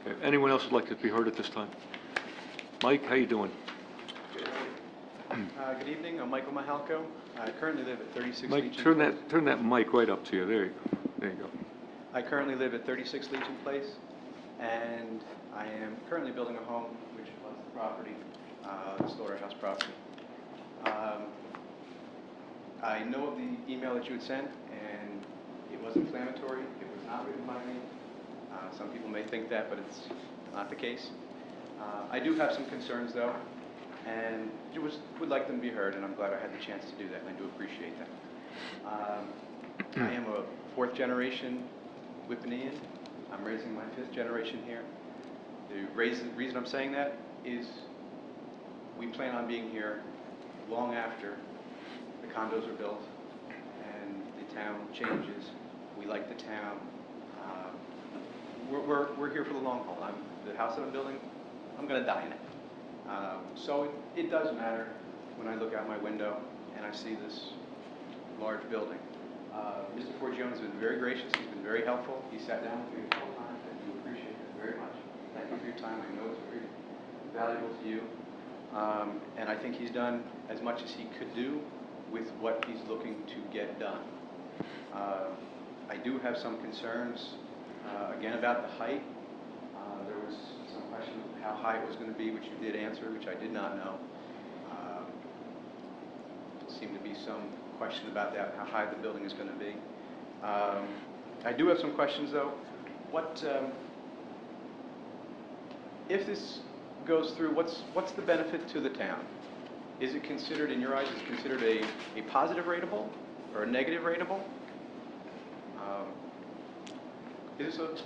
Okay. Anyone else would like to be heard at this time? Mike, how you doing? Good evening, I'm Michael Mahalko. I currently live at 36 Mike, Legion turn Place. turn that mic right up to you. There you go. I currently live at 36 Legion Place, and I am currently building a home which abuts the property, the slaughterhouse property. I know of the email that you had sent, and it was inflammatory. It was not written by me. Some people may think that, but it's not the case. I do have some concerns, though, and would like them to be heard, and I'm glad I had the chance to do that, and I do appreciate that. I am a 4th generation Whippanian. I'm raising my 5th generation here. The reason I'm saying that is we plan on being here long after the condos are built and the town changes. We like the town. We're here for the long haul. The house that I'm building, I'm going to die in it. So it does matter when I look out my window and I see this large building. Mr. Forgione has been very gracious, he's been very helpful, he sat down with me a couple times, and we appreciate it very much. Thank you for your time, I know it's very valuable to you. And I think he's done as much as he could do with what he's looking to get done. I do have some concerns, again, about the height. There was some question of how high it was going to be, which you did answer, which I did not know. Seemed to be some question about that, how high the building is going to be. I do have some questions, though. What, if this goes through, what's the benefit to the town? Is it considered, in your eyes, is it considered a positive rateable or a negative rateable? Is this a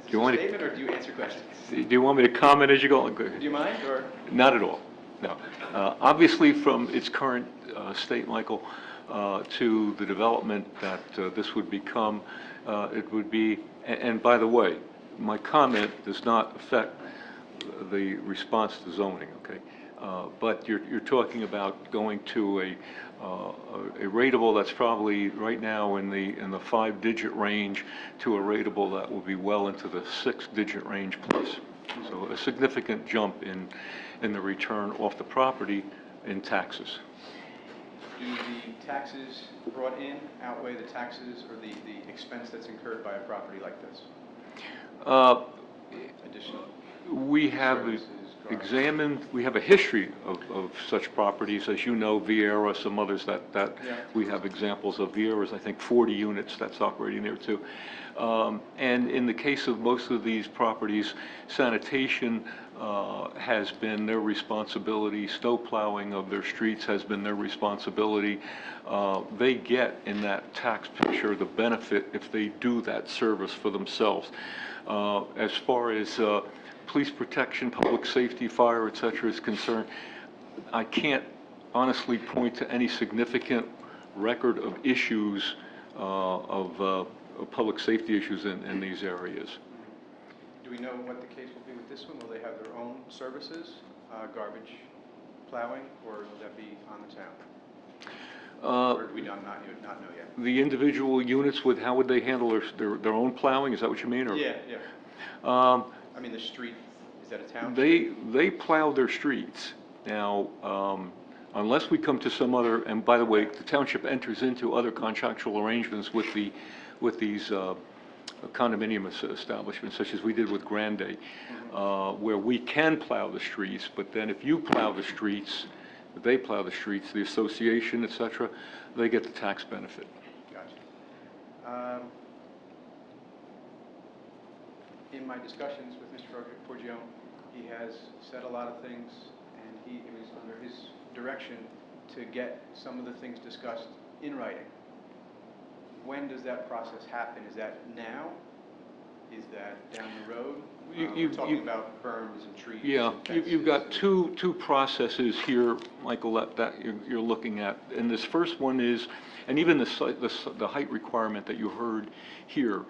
statement, or do you answer questions? Do you want me to comment as you go? Do you mind, or? Not at all, no. Obviously, from its current state, Michael, to the development that this would become, it would be, and by the way, my comment does not affect the response to zoning, okay? But you're talking about going to a rateable that's probably right now in the 5-digit range to a rateable that will be well into the 6-digit range plus. So a significant jump in the return off the property in taxes. Do the taxes brought in outweigh the taxes or the expense that's incurred by a property like this? Additional We have services, examined, we have a history of such properties, as you know, Vieira, some others that Yeah. we have examples of. Vieira's, I think, 40 units that's operating there too. And in the case of most of these properties, sanitation has been their responsibility, snow plowing of their streets has been their responsibility. They get in that tax picture the benefit if they do that service for themselves. As far as police protection, public safety, fire, et cetera, is concerned, I can't honestly point to any significant record of issues of public safety issues in these areas. Do we know what the case will be with this one? Will they have their own services, garbage plowing, or will that be on the town? Or do we not know yet? The individual units, how would they handle their own plowing? Is that what you mean? Or? Yeah. I mean, the street, is that a town? They plow their streets. Now, unless we come to some other, and by the way, the township enters into other contractual arrangements with these condominium establishments, such as we did with Grande, where we can plow the streets, but then if you plow the streets, they plow the streets, the association, et cetera, they get the tax benefit. Gotcha. In my discussions with Mr. Forgione, he has said a lot of things, and it was under his direction to get some of the things discussed in writing. When does that process happen? Is that now? Is that down the road? We're talking about berms and trees. Yeah, and you've got fences two processes here, Michael, that you're looking at. And this first one is, and even the height requirement that you heard here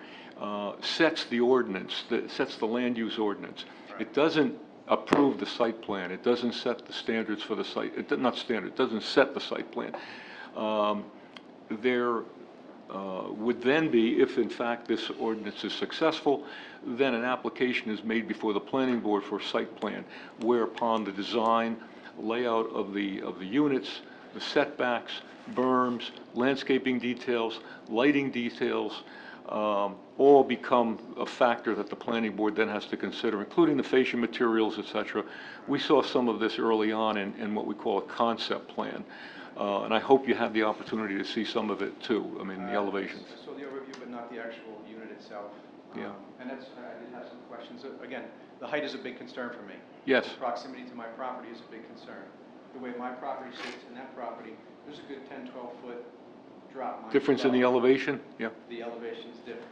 sets the ordinance, sets the land use ordinance. Right. It doesn't approve the site plan. It doesn't set the standards for the site. It doesn't set the site plan. There would then be, if in fact this ordinance is successful, then an application is made before the planning board for a site plan, whereupon the design, layout of the units, the setbacks, berms, landscaping details, lighting details, all become a factor that the planning board then has to consider, including the fascia materials, et cetera. We saw some of this early on in what we call a concept plan. And I hope you had the opportunity to see some of it too, I mean, the elevations. I saw the overview, but not the actual unit itself. Yeah. And I did have some questions. Again, the height is a big concern for me. Yes. The proximity to my property is a big concern. The way my property sits and that property, there's a good 10, 12-foot drop. Difference in the elevation? Yeah. The elevation is different.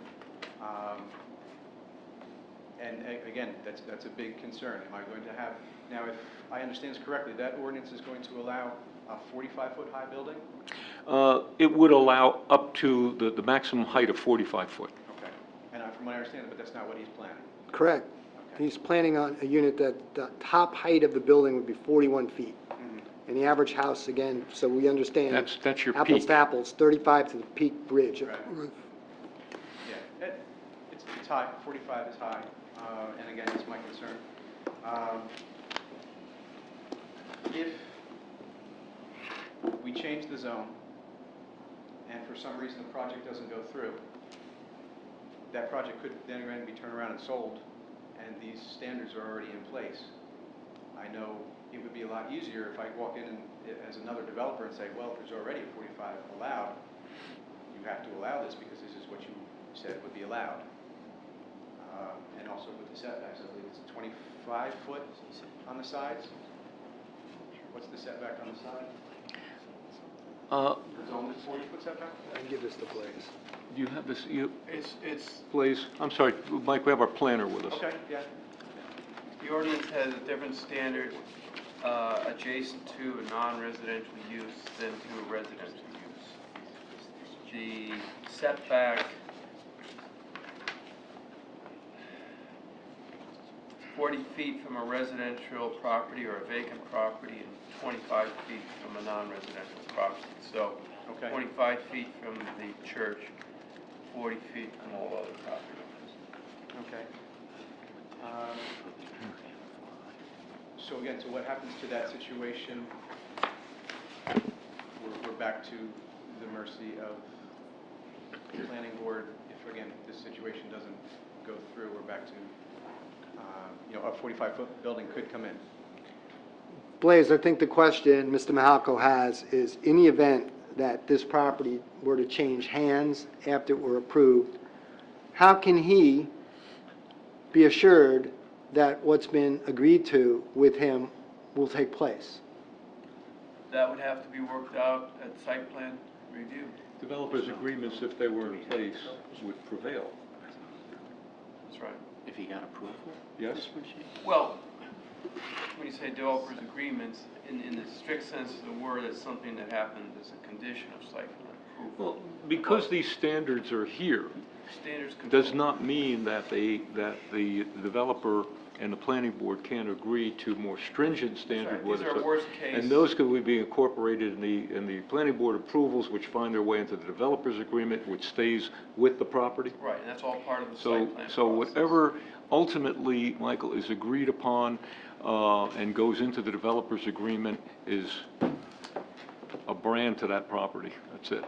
And again, that's a big concern. Am I going to have, now if I understand this correctly, that ordinance is going to allow a 45-foot high building? It would allow up to the maximum height of 45 foot. Okay. And from what I understand, but that's not what he's planning. Correct. Okay. He's planning on a unit that the top height of the building would be 41 feet. Mhm. And the average house, again, so we understand. That's your Apples peak. to apples, 35 to the peak bridge of the Right. roof. Yeah, it's high, 45 is high, and again, that's my concern. If we change the zone, and for some reason the project doesn't go through, that project could then again be turned around and sold, and these standards are already in place. I know it would be a lot easier if I walk in and, as another developer and say, well, there's already a 45 allowed, you have to allow this because this is what you said would be allowed. And also with the setbacks, I believe it's 25 foot on the sides. What's the setback on the side? The zone is 40 foot setback? And give this to Blaze. Do you have this, It's, please? I'm sorry, Mike, we have our planner with us. Okay, yeah. the ordinance has a different standard adjacent to a non-residential use than to a residential use. The setback, 40 feet from a residential property or a vacant property and 25 feet from a non-residential property. So Okay. 25 feet from the church, 40 feet from all other property owners. Okay. So again, so what happens to that situation? We're back to the mercy of the planning board. If again, this situation doesn't go through, we're back to, a 45-foot building could come in. Blaze, I think the question Mr. Mahalko has is, in the event that this property were to change hands after it were approved, how can he be assured that what's been agreed to with him will take place? That would have to be worked out at site plan review. Developers' agreements, if they were in place, would prevail. That's right. If he got approval? Yes? Well, when you say developers' agreements, in the strict sense of the word, it's something that happened as a condition of site plan approval. Well, because these standards are here, Standards control. does not mean that the developer and the planning board can't agree to more stringent standard. That's right. These are worst case. And those could be incorporated in the planning board approvals, which find their way into the developer's agreement, which stays with the property. Right, and that's all part of the So, site plan so process. whatever ultimately, Michael, is agreed upon and goes into the developer's agreement is a brand to that property. That's it.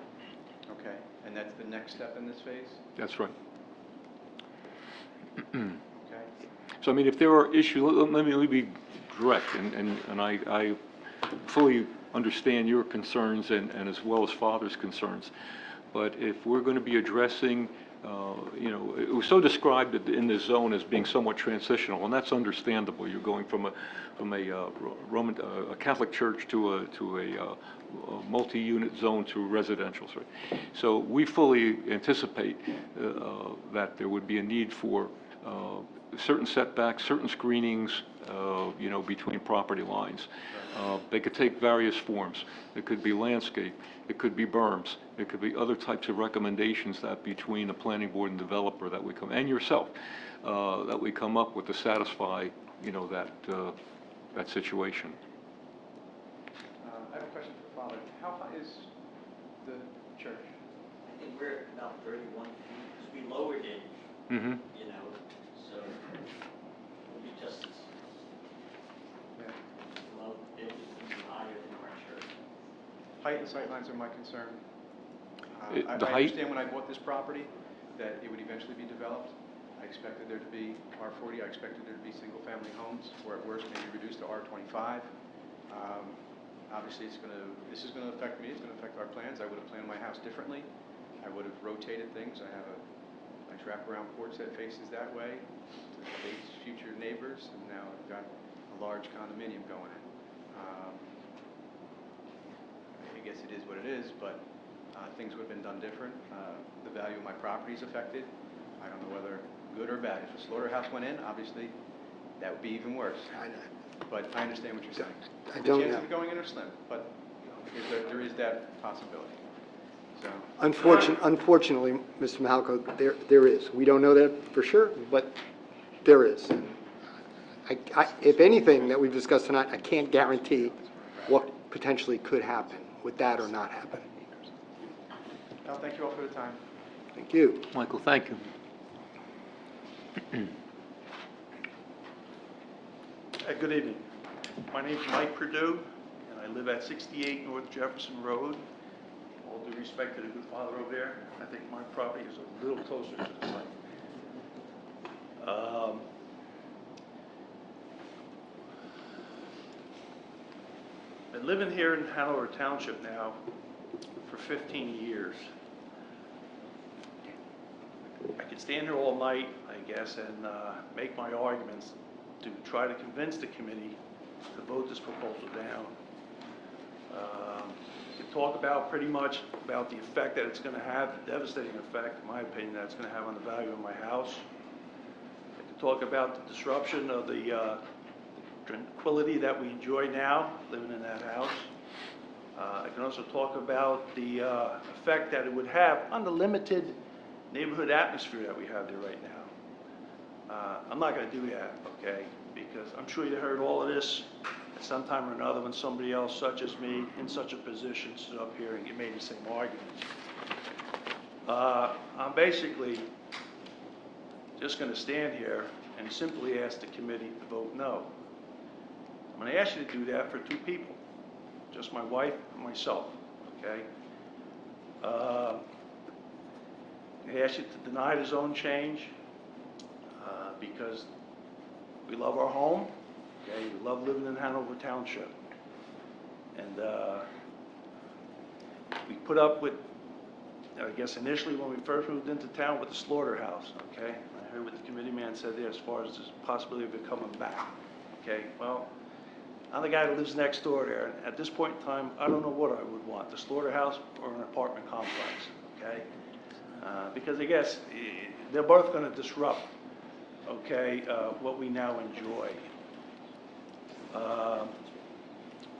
Okay, and that's the next step in this phase? That's right. Okay. So, I mean, if there are issues, let me be direct, and I fully understand your concerns and as well as Father's concerns. But if we're going to be addressing, it was so described in this zone as being somewhat transitional, and that's understandable. You're going from a Roman, a Catholic church to a multi-unit zone to residential. So we fully anticipate that there would be a need for certain setbacks, certain screenings, between property lines. They could take various forms. It could be landscape, it could be berms, it could be other types of recommendations that between the planning board and developer that we come, and yourself, that we come up with to satisfy, that situation. I have a question for Father. How high is the church? I think we're at about 31 feet, because we lowered it, Mm-hmm. so it'll be just as Yeah. low, it would be higher than our church. Height and sightlines are my concern. The I height- understand when I bought this property that it would eventually be developed. I expected there to be R40, I expected there to be single-family homes, or at worst, maybe reduced to R25. Obviously, this is going to affect me, it's going to affect our plans. I would have planned my house differently. I would have rotated things. I have a nice wraparound porch that faces that way to face future neighbors, and now I've got a large condominium going in. I guess it is what it is, but things would have been done different. The value of my property is affected. I don't know whether good or bad. If a slaughterhouse went in, obviously, that would be even worse. But I understand what you're saying. I The don't chances know. of going in are slim, but there is that possibility. So, Unfortunately, Mr. Mahalko, there is. We don't know that for sure, but there is. If anything that we've discussed tonight, I can't guarantee what potentially could happen with that or not happen. Well, thank you all for the time. Thank you. Michael, thank you. Good evening. My name is Mike Perdue, and I live at 68 North Jefferson Road. All due respect to the good father over there, I think my property is a little closer to the site. Been living here in Hanover Township now for 15 years. I could stand here all night, I guess, and make my arguments to try to convince the committee to vote this proposal down. We talk about pretty much about the effect that it's going to have, the devastating effect, in my opinion, that it's going to have on the value of my house. I can talk about the disruption of the tranquility that we enjoy now, living in that house. I can also talk about the effect that it would have on the limited neighborhood atmosphere that we have there right now. I'm not going to do that, okay, because I'm sure you heard all of this at some time or another when somebody else, such as me, in such a position, stood up here and made the same arguments. I'm basically just going to stand here and simply ask the committee to vote no. I'm going to ask you to do that for two people, just my wife and myself, okay? I ask you to deny the zone change because we love our home, okay? We love living in Hanover Township. And we put up with, I guess initially when we first moved into town, with the slaughterhouse, okay? I heard what the committee man said there as far as the possibility of it coming back, okay? Well, I'm the guy that lives next door there. And at this point in time, I don't know what I would want, the slaughterhouse or an apartment complex, okay? Because I guess they're both going to disrupt, okay, what we now enjoy.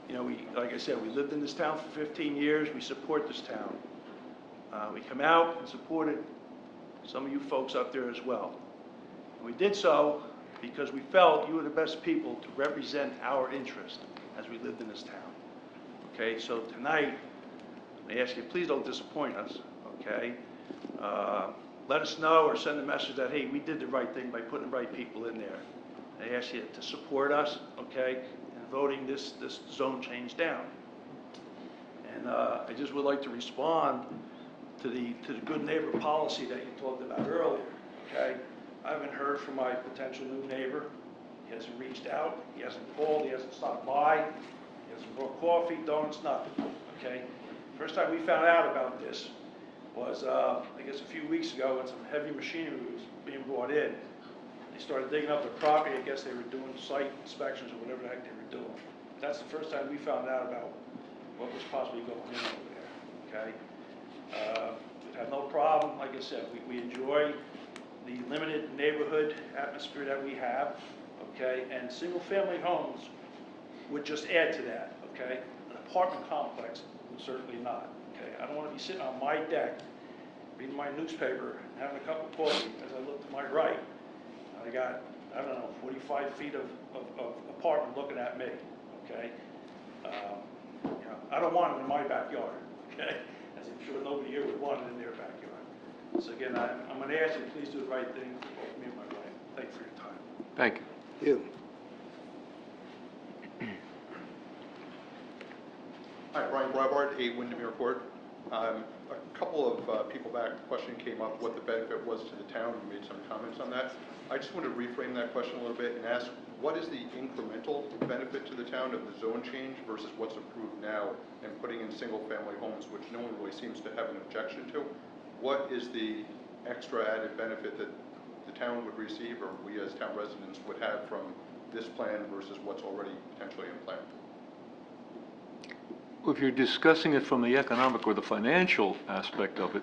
You know, like I said, we lived in this town for 15 years. We support this town. We come out and supported some of you folks up there as well. And we did so because we felt you were the best people to represent our interest as we lived in this town. Okay, so tonight, I ask you, please don't disappoint us, okay? Let us know or send a message that, hey, we did the right thing by putting the right people in there. I ask you to support us, okay, in voting this zone change down. And I just would like to respond to the good neighbor policy that you talked about earlier, okay? I haven't heard from my potential new neighbor. He hasn't reached out, he hasn't called, he hasn't stopped by, he hasn't brought coffee, donuts, nothing, okay? First time we found out about this was, I guess a few weeks ago when some heavy machinery was being brought in. They started digging up the property. I guess they were doing site inspections or whatever the heck they were doing. That's the first time we found out about what was possibly going on over there, okay? We have no problem, like I said, we enjoy the limited neighborhood atmosphere that we have, okay? And single-family homes would just add to that, okay? An apartment complex would certainly not, okay? I don't want to be sitting on my deck, reading my newspaper, and having a cup of coffee as I look to my right. I got, I don't know, 45 feet of apartment looking at me, okay? You know, I don't want it in my backyard, okay? As I'm sure nobody here would want it in their backyard. So again, I'm going to ask you to please do the right thing for both me and my wife. Thank you for your time. Thank you. You. Hi, Brian Breitbart, 8 Windermere Court. A couple of people back, the question came up what the benefit was to the town. You made some comments on that. I just want to reframe that question a little bit and ask, what is the incremental benefit to the town of the zone change versus what's approved now and putting in single-family homes, which no one really seems to have an objection to? What is the extra added benefit that the town would receive or we as town residents would have from this plan versus what's already potentially in plan? If you're discussing it from the economic or the financial aspect of it,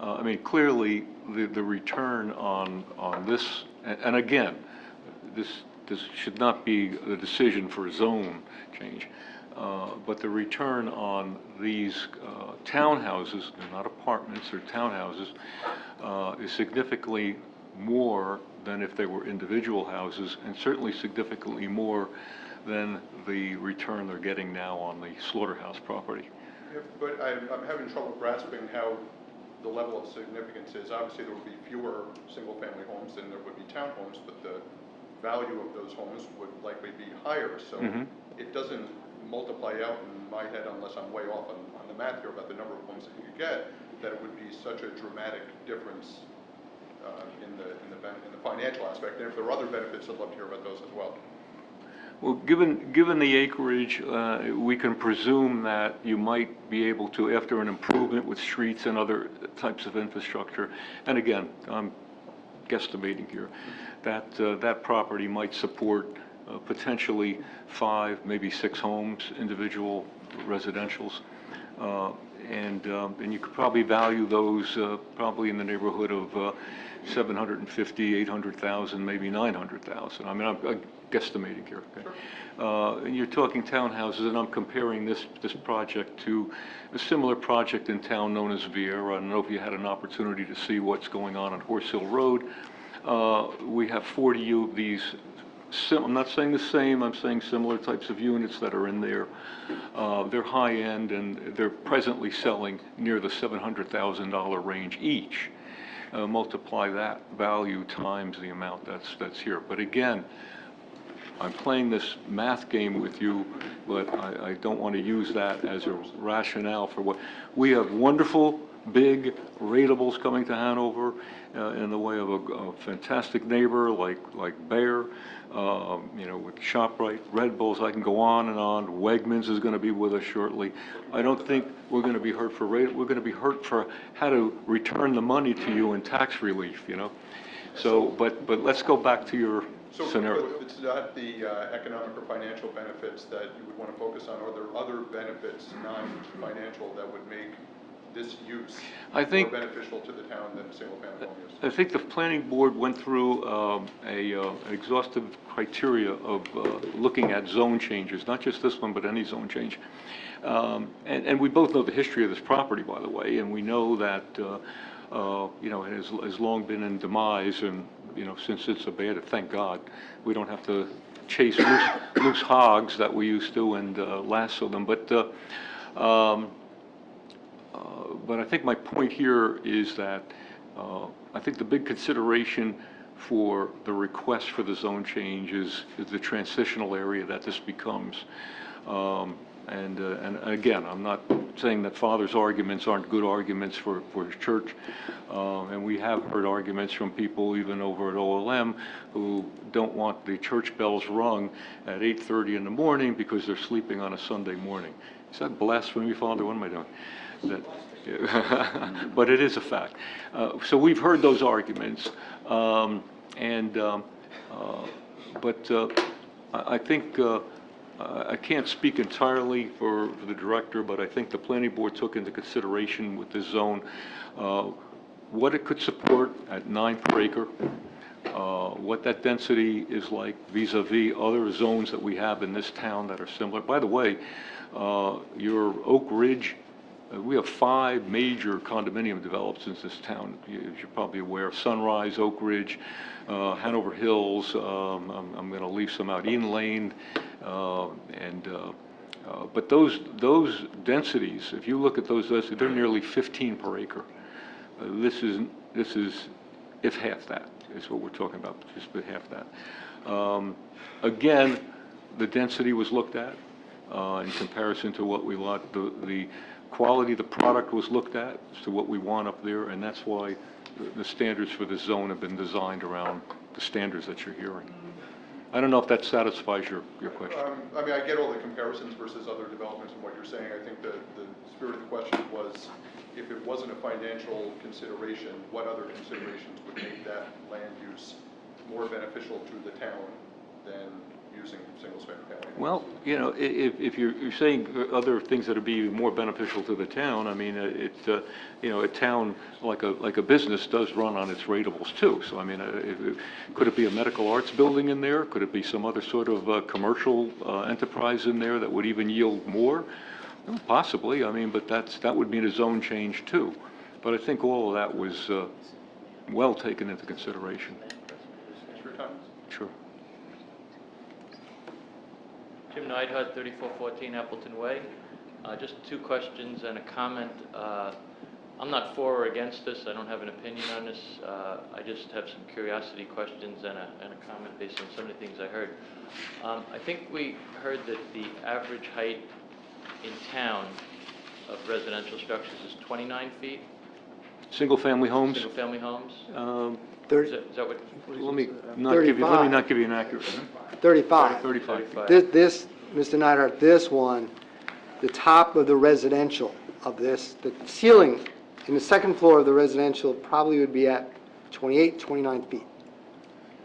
I mean, clearly the return on this, and again, this should not be a decision for a zone change, but the return on these townhouses, they're not apartments, they're townhouses, is significantly more than if they were individual houses, and certainly significantly more than the return they're getting now on the slaughterhouse property. Yeah, but I'm having trouble grasping how the level of significance is. Obviously, there would be fewer single-family homes than there would be townhomes, but the value of those homes would likely be higher. So it doesn't multiply out in my head, unless I'm way off on the math here about the number of homes that you could get, that it would be such a dramatic difference in the financial aspect. And if there are other benefits, I'd love to hear about those as well. Well, given the acreage, we can presume that you might be able to, after an improvement with streets and other types of infrastructure, and again, I'm guesstimating here, that that property might support potentially 5, maybe 6 homes, individual residentials, and you could probably value those probably in the neighborhood of 750, 800,000, maybe 900,000. I mean, I'm guesstimating here. Okay? And you're talking townhouses, and I'm comparing this project to a similar project in town known as Vieira. I don't know if you had an opportunity to see what's going on Horse Hill Road. We have 40 of these. I'm not saying the same, I'm saying similar types of units that are in there. They're high-end, and they're presently selling near the $700,000 range each. Multiply that value times the amount that's here. But again, I'm playing this math game with you, but I don't want to use that as a rationale for what. We have wonderful, big ratables coming to Hanover in the way of a fantastic neighbor like Bayer, you know, with ShopRite, Red Bulls. I can go on and on. Wegmans is going to be with us shortly. I don't think we're going to be hurt for rate. We're going to be hurt for how to return the money to you in tax relief. You know, so but let's go back to your scenario. So it's not the economic or financial benefits that you would want to focus on. Are there other benefits, non-financial, that would make this use more beneficial to the town than single-family home use? I think the planning board went through an exhaustive criteria of looking at zone changes, not just this one, but any zone change. And we both know the history of this property, by the way, and we know that you know, it has long been in demise, and you know, since it's abandoned, thank God, we don't have to chase loose hogs that we used to and lasso them. But I think my point here is that I think the big consideration for the request for the zone change is the transitional area that this becomes. And again, I'm not saying that Father's arguments aren't good arguments for his church. And we have heard arguments from people even over at OLM who don't want the church bells rung at 8:30 in the morning because they're sleeping on a Sunday morning. Is that blasphemy, Father? What am I doing? But it is a fact. So we've heard those arguments. But I think I can't speak entirely for the director, but I think the planning board took into consideration with this zone what it could support at 9 per acre, what that density is like vis-a-vis other zones that we have in this town that are similar. By the way, your Oak Ridge, we have 5 major condominium developments in this town. As you're probably aware, Sunrise, Oak Ridge, Hanover Hills, I'm going to leave some out, Eden Lane, but those densities, if you look at those densities, they're nearly 15 per acre. This is if half that is what we're talking about, just half that. Again, the density was looked at in comparison to what we want. The quality of the product was looked at as to what we want up there, and that's why the standards for the zone have been designed around the standards that you're hearing. I don't know if that satisfies your question. I mean, I get all the comparisons versus other developments and what you're saying. I think the spirit of the question was, if it wasn't a financial consideration, what other considerations would make that land use more beneficial to the town than using single-family? Well, you know, if you're saying other things that would be more beneficial to the town, I mean, you know, a town like a business does run on its ratables too. So I mean, could it be a medical arts building in there? Could it be some other sort of commercial enterprise in there that would even yield more? Well, possibly. I mean, but that would mean a zone change too. But I think all of that was well taken into consideration. Thanks for your time. Sure. Jim Neidhart, 3414 Appleton Way. Just two questions and a comment. I'm not for or against this. I don't have an opinion on this. I just have some curiosity questions and a comment based on some of the things I heard. I think we heard that the average height in town of residential structures is 29 feet, Single-family homes? single-family homes. Thir- Is that what? Let me not give you an accurate. 35. 35. This, Mr. Neidhart, this one, the top of the residential of this, the ceiling in the second floor of the residential probably would be at 28, 29 feet.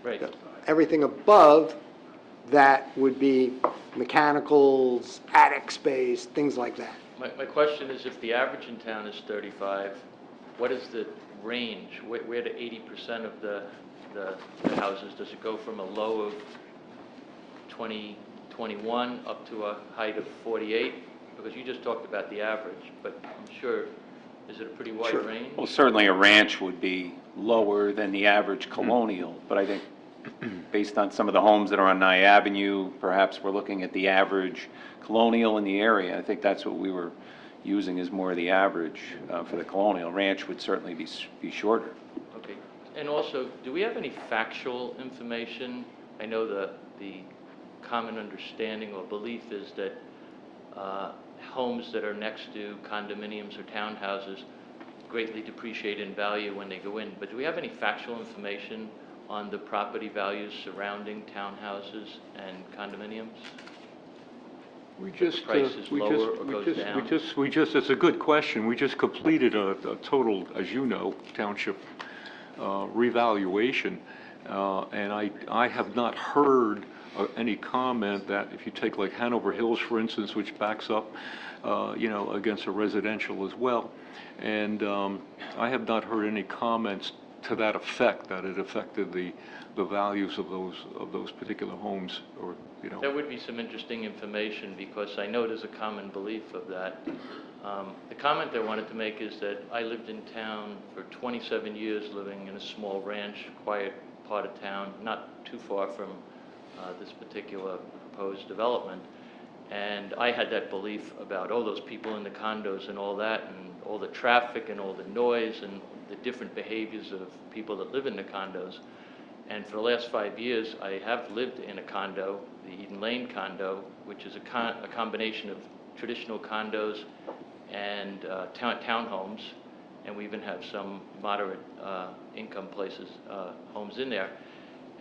Right. Everything above that would be mechanicals, attic space, things like that. My question is, if the average in town is 35, what is the range? Where do 80% of the houses, does it go from a low of 21 up to a height of 48? Because you just talked about the average, but I'm sure, is it a pretty wide range? Well, certainly a ranch would be lower than the average colonial, but I think based on some of the homes that are on Nye Avenue, perhaps we're looking at the average colonial in the area. I think that's what we were using as more of the average for the colonial. Ranch would certainly be shorter. Okay. And also, do we have any factual information? I know the common understanding or belief is that homes that are next to condominiums or townhouses greatly depreciate in value when they go in. But do we have any factual information on the property values surrounding townhouses and condominiums? We just, price is lower or goes down? It's a good question. We just completed a total, as you know, township revaluation, and I have not heard any comment that if you take like Hanover Hills, for instance, which backs up, against a residential as well, and I have not heard any comments to that effect, that it affected the values of those particular homes, or That would be some interesting information, because I know there's a common belief of that. The comment I wanted to make is that I lived in town for 27 years, living in a small ranch, quiet part of town, not too far from this particular proposed development. And I had that belief about, those people in the condos and all that, and all the traffic and all the noise and the different behaviors of people that live in the condos. And for the last 5 years, I have lived in a condo, the Eden Lane condo, which is a combination of traditional condos and townhomes, and we even have some moderate income places, homes in there.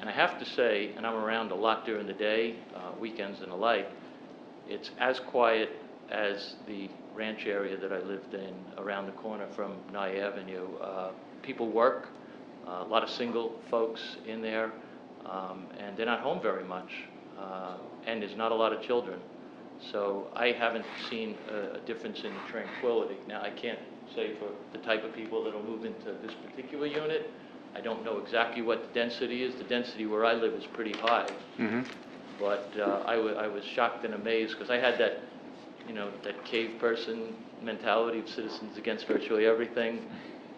And I have to say, and I'm around a lot during the day, weekends and the like, it's as quiet as the ranch area that I lived in around the corner from Nye Avenue. People work, a lot of single folks in there, and they're not home very much, and there's not a lot of children. So I haven't seen a difference in tranquility. Now, I can't say for the type of people that will move into this particular unit. I don't know exactly what the density is. The density where I live is pretty high. Mm-hmm. But I was shocked and amazed, because I had that, that cave person mentality of citizens against virtually everything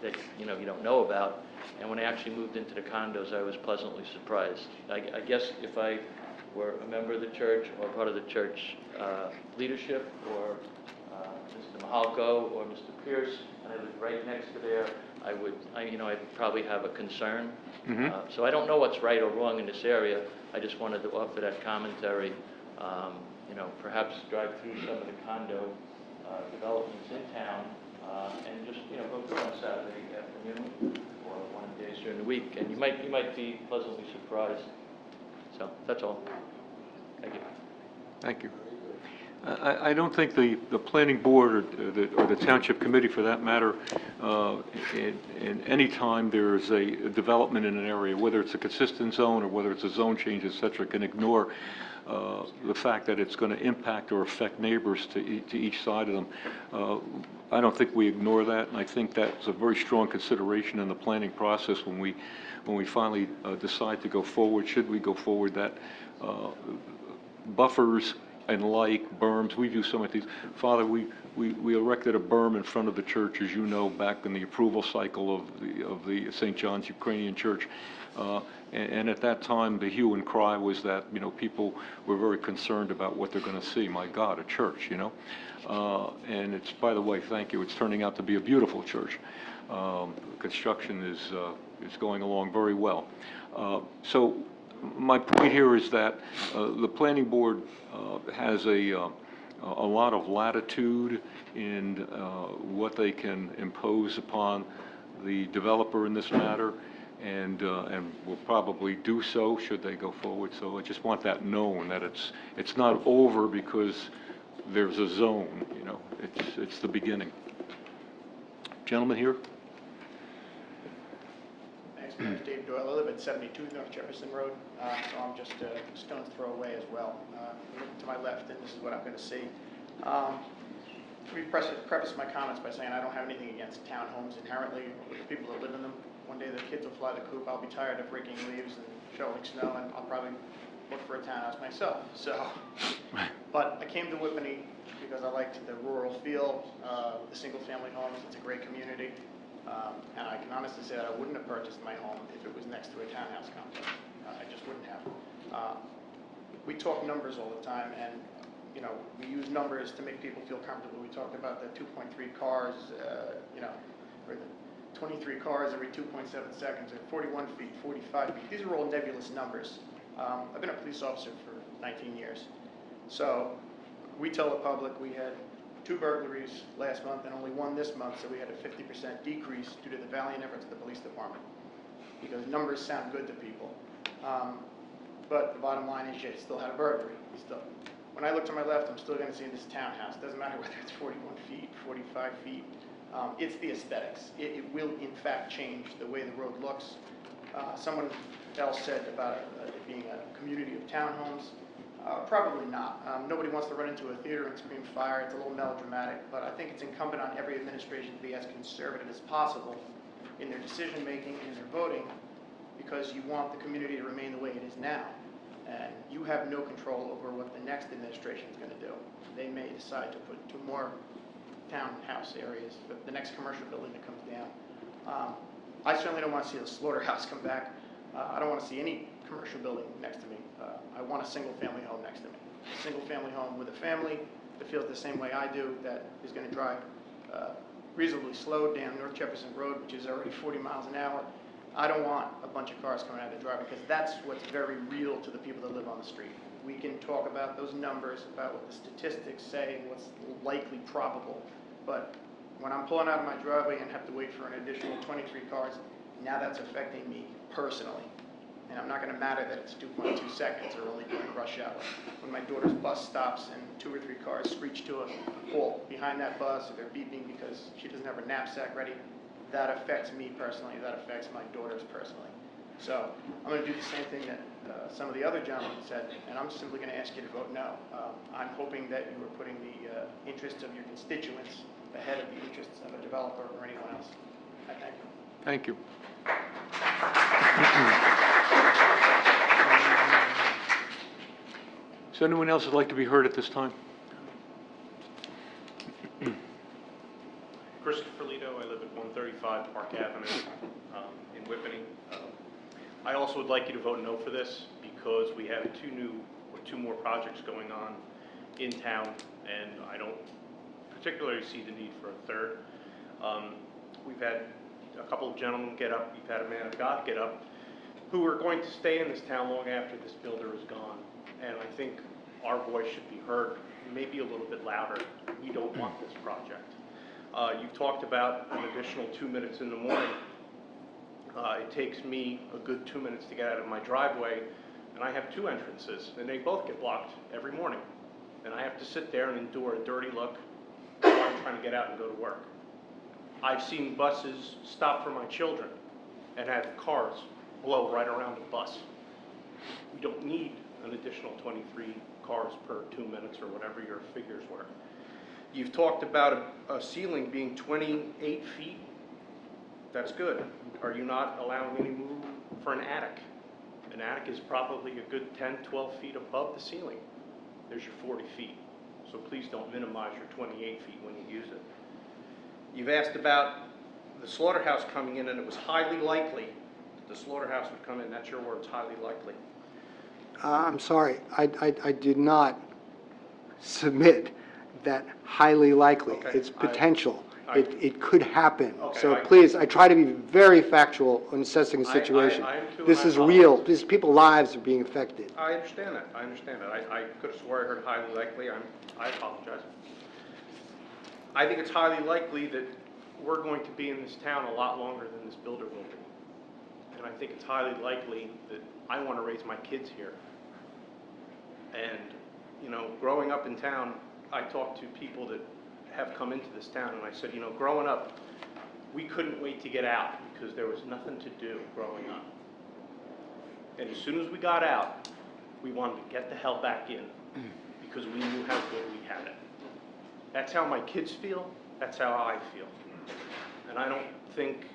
that, you don't know about. And when I actually moved into the condos, I was pleasantly surprised. I guess if I were a member of the church or part of the church leadership, or Mr. Mahalko or Mr. Pierce, and I lived right next to there, I'd probably have a concern. Mm-hmm. So I don't know what's right or wrong in this area. I just wanted to offer that commentary. Perhaps drive through some of the condo developments in town, and just go through on Saturday afternoon or one of the days during the week, and you might be pleasantly surprised. So that's all. Thank you. Thank you. I don't think the planning board or the township committee, for that matter, in any time there's a development in an area, whether it's a consistent zone or whether it's a zone change, et cetera, can ignore the fact that it's going to impact or affect neighbors to each side of them. I don't think we ignore that, and I think that's a very strong consideration in the planning process when we finally decide to go forward. Should we go forward, that buffers and like berms. We've used some of these. Father, we erected a berm in front of the church, as you know, back in the approval cycle of the St. John's Ukrainian Church. And at that time, the hue and cry was that, you know, people were very concerned about what they're going to see. My God, a church, you know. And it's, by the way, thank you, it's turning out to be a beautiful church. Construction is going along very well. So my point here is that the planning board has a lot of latitude in what they can impose upon the developer in this matter, and will probably do so should they go forward. So I just want that known, that it's not over because there's a zone, you know. It's the beginning. Gentleman here. Thanks, my name's Dave Doyle. I live at 72 North Jefferson Road, so I'm just a stone's throw away as well. Looking to my left, and this is what I'm going to see. Let me preface my comments by saying I don't have anything against townhomes inherently, or the people that live in them. One day the kids will fly the coop. I'll be tired of raking leaves and shoveling snow, and I'll probably look for a townhouse myself. So, but I came to Whippany because I liked the rural feel, the single-family homes. It's a great community. And I can honestly say that I wouldn't have purchased my home if it was next to a townhouse complex. I just wouldn't have. We talk numbers all the time, and you know, we use numbers to make people feel comfortable. We talked about the 2.3 cars, you know, or the 23 cars every 2.7 seconds, or 41 feet, 45 feet. These are all nebulous numbers. I've been a police officer for 19 years. So we tell the public we had 2 burglaries last month and only 1 this month, so we had a 50% decrease due to the valiant efforts of the police department, because numbers sound good to people. But the bottom line is you still had a burglary. When I look to my left, I'm still going to see this townhouse. It doesn't matter whether it's 41 feet, 45 feet. It's the aesthetics. It will, in fact, change the way the road looks. Someone else said about it being a community of townhomes. Probably not. Nobody wants to run into a theater and scream fire. It's a little melodramatic, but I think it's incumbent on every administration to be as conservative as possible in their decision making and in their voting, because you want the community to remain the way it is now. And you have no control over what the next administration is going to do. They may decide to put 2 more townhouse areas, but the next commercial building that comes down. I certainly don't want to see the slaughterhouse come back. I don't want to see any commercial building next to me. I want a single-family home next to me. A single-family home with a family that feels the same way I do, that is going to drive reasonably slow down North Jefferson Road, which is already 40 miles an hour. I don't want a bunch of cars coming out of the driveway, because that's what's very real to the people that live on the street. We can talk about those numbers, about what the statistics say, and what's likely probable, but when I'm pulling out of my driveway and have to wait for an additional 23 cars, now that's affecting me personally. And I'm not going to matter that it's 2.2 seconds or only during rush hour. When my daughter's bus stops and 2 or 3 cars screech to a halt behind that bus, or they're beeping because she doesn't have her knapsack ready, that affects me personally, that affects my daughters personally. So I'm going to do the same thing that some of the other gentlemen said, and I'm simply going to ask you to vote no. I'm hoping that you are putting the interests of your constituents ahead of the interests of a developer or anyone else. I thank you. Thank you. Is anyone else would like to be heard at this time? Christopher Lito. I live at 135 Park Avenue in Whippany. I also would like you to vote no for this because we have 2 more projects going on in town, and I don't particularly see the need for a third. We've had a couple of gentlemen get up, we've had a man of God get up, who are going to stay in this town long after this builder is gone. And I think our voice should be heard maybe a little bit louder. We don't want this project. You talked about an additional 2 minutes in the morning. It takes me a good 2 minutes to get out of my driveway, and I have 2 entrances, and they both get blocked every morning. And I have to sit there and endure a dirty look while I'm trying to get out and go to work. I've seen buses stop for my children and have cars blow right around the bus. We don't need an additional 23 cars per 2 minutes or whatever your figures were. You've talked about a ceiling being 28 feet. That's good. Are you not allowing any room for an attic? An attic is probably a good 10, 12 feet above the ceiling. there's your 40 feet. So please don't minimize your 28 feet when you use it. You've asked about the slaughterhouse coming in, and it was highly likely that the slaughterhouse would come in. That's your words, highly likely. I'm sorry, I did not submit that highly likely. Okay, It's potential. I- It could happen. Okay, So I- please, I try to be very factual in assessing a situation. I am too, This and I is real. These people's lives are being affected. I understand that. I understand that. I could have swore I heard highly likely. I apologize. I think it's highly likely that we're going to be in this town a lot longer than this builder will be. And I think it's highly likely that I want to raise my kids here. And, you know, growing up in town, I talked to people that have come into this town, and I said, you know, growing up, we couldn't wait to get out because there was nothing to do growing up. And as soon as we got out, we wanted to get the hell back in because we knew how good we had it. That's how my kids feel. That's how I feel. And I don't think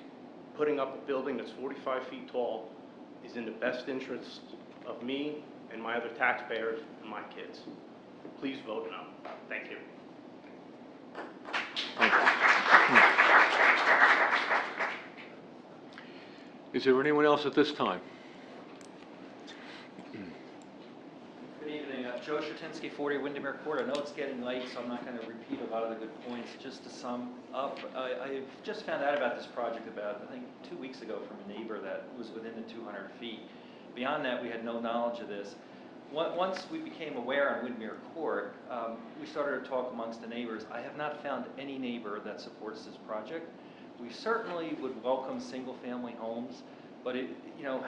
putting up a building that's 45 feet tall is in the best interest of me and my other taxpayers and my kids. Please vote no. Thank you. Is there anyone else at this time? Good evening. Joe Shatinsky, 40 Windermere Court. I know it's getting late, so I'm not going to repeat a lot of the good points. Just to sum up, I've just found out about this project about, I think, 2 weeks ago from a neighbor that was within the 200 feet. Beyond that, we had no knowledge of this. Once we became aware on Windermere Court, we started to talk amongst the neighbors. I have not found any neighbor that supports this project. We certainly would welcome single-family homes, but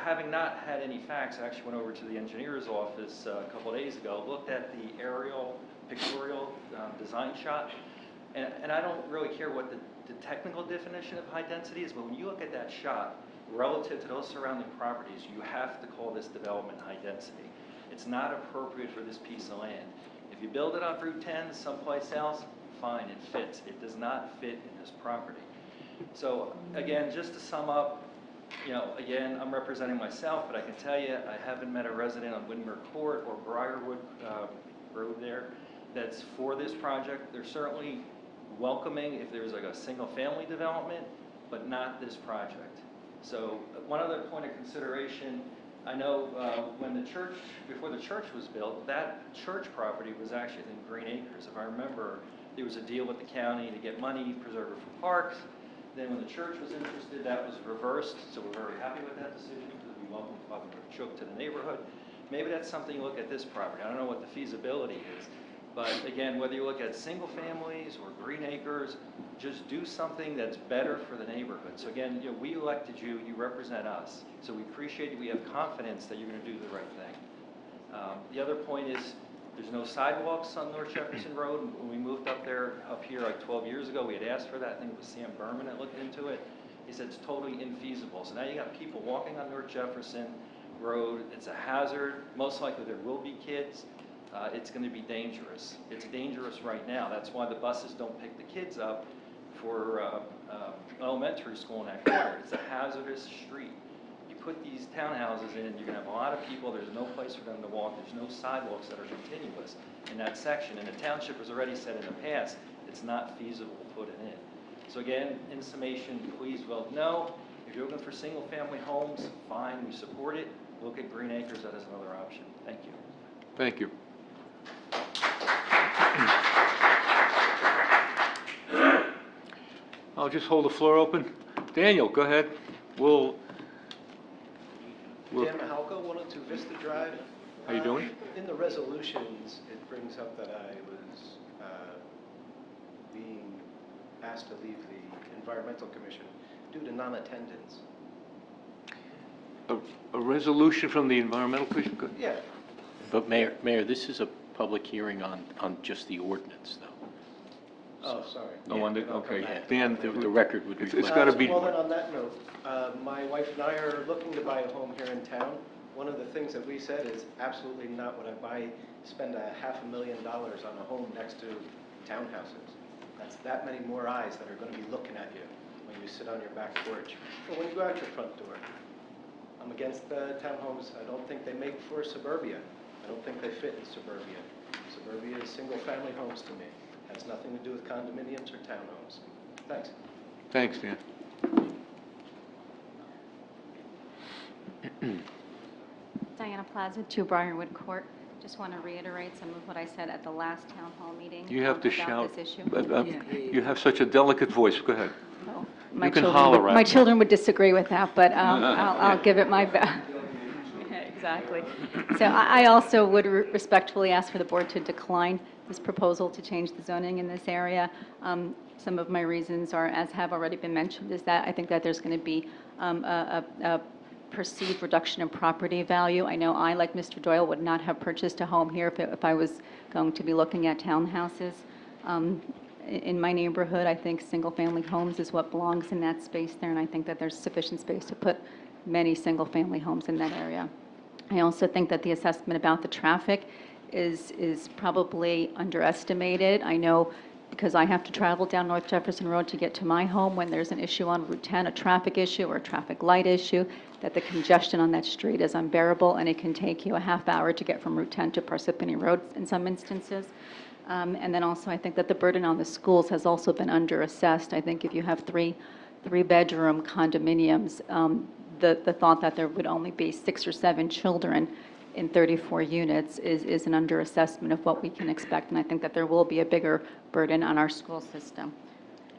having not had any facts, I actually went over to the engineer's office a couple of days ago, looked at the aerial pictorial design shot, and I don't really care what the technical definition of high density is, but when you look at that shot relative to those surrounding properties, you have to call this development high density. It's not appropriate for this piece of land. If you build it on Route 10 someplace else, fine, it fits. It does not fit in this property. So again, just to sum up, again, I'm representing myself, but I can tell you I haven't met a resident on Windermere Court or Briarwood Road there that's for this project. They're certainly welcoming if there's like a single-family development, but not this project. So one other point of consideration, I know when the church, before the church was built, that church property was actually in Green Acres. If I remember, there was a deal with the county to get money, preserve it for parks. Then when the church was interested, that was reversed, so we're very happy with that decision because we welcome Father Chook to the neighborhood. Maybe that's something you look at this property. I don't know what the feasibility is, but again, whether you look at single families or Green Acres, just do something that's better for the neighborhood. So again, we elected you, you represent us, so we appreciate you. We have confidence that you're going to do the right thing. The other point is, there's no sidewalks on North Jefferson Road. When we moved up here like 12 years ago, we had asked for that. I think it was Sam Berman that looked into it. He said it's totally infeasible. So now you got people walking on North Jefferson Road. It's a hazard. Most likely there will be kids. It's going to be dangerous. It's dangerous right now. That's why the buses don't pick the kids up for elementary school in that corner. It's a hazardous street. Put these townhouses in, you're going to have a lot of people, there's no place for them to walk, there's no sidewalks that are continuous in that section, and the township has already said in the past it's not feasible to put it in. So again, in summation, please vote no. If you're looking for single-family homes, fine, we support it. Look at Green Acres, that is another option. Thank you. Thank you. I'll just hold the floor open. Daniel, go ahead. Dan Mahalko, 102 Vista Drive. How you doing? In the resolutions, it brings up that I was being asked to leave the Environmental Commission due to non-attendance. A resolution from the Environmental Commission? Good. Yeah. But Mayor, this is a public hearing on just the ordinance, though. Oh, sorry. Oh, okay. Yeah. Dan, The record would reflect. It's got to be. Well, then on that note, my wife and I are looking to buy a home here in town. One of the things that we said is absolutely not would I spend $500,000 on a home next to townhouses. That's that many more eyes that are going to be looking at you when you sit on your back porch or when you go out your front door. I'm against townhomes. I don't think they make for suburbia. I don't think they fit in suburbia. Suburbia is single-family homes to me. Has nothing to do with condominiums or townhomes. Thanks. Thanks, Dan. Diana Plaza, 2 Briarwood Court. Just want to reiterate some of what I said at the last town hall meeting You have to about shout. this issue. You have such a delicate voice. Go ahead. My You can children holler would- at My me. children would disagree with that, but I'll give it my best. Exactly. So I also would respectfully ask for the board to decline this proposal to change the zoning in this area. Some of my reasons are, as have already been mentioned, is that I think that there's going to be a perceived reduction in property value. I know I, like Mr. Doyle, would not have purchased a home here if I was going to be looking at townhouses. In my neighborhood, I think single-family homes is what belongs in that space there, and I think that there's sufficient space to put many single-family homes in that area. I also think that the assessment about the traffic is probably underestimated. I know because I have to travel down North Jefferson Road to get to my home when there's an issue on Route 10, a traffic issue or a traffic light issue, that the congestion on that street is unbearable, and it can take you a half hour to get from Route 10 to Parsippany Road in some instances. And then also, I think that the burden on the schools has also been underassessed. I think if you have three-bedroom condominiums, the thought that there would only be 6 or 7 children in 34 units is an underassessment of what we can expect, and I think that there will be a bigger burden on our school system.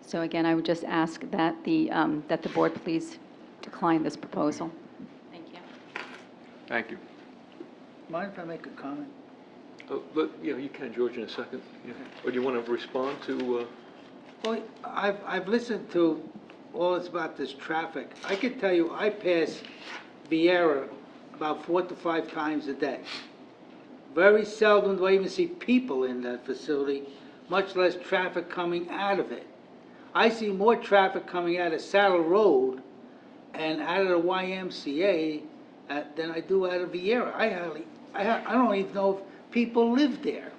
So again, I would just ask that the board please decline this proposal. Thank you. Thank you. Mind if I make a comment? Yeah, you can, George, in a second. Yeah. Or do you want to respond to? Well, I've listened to all this about this traffic. I can tell you, I pass Vieira about 4 to 5 times a day. Very seldom do I even see people in that facility, much less traffic coming out of it. I see more traffic coming out of Saddle Road and out of the YMCA than I do out of Vieira. I don't even know if people live there.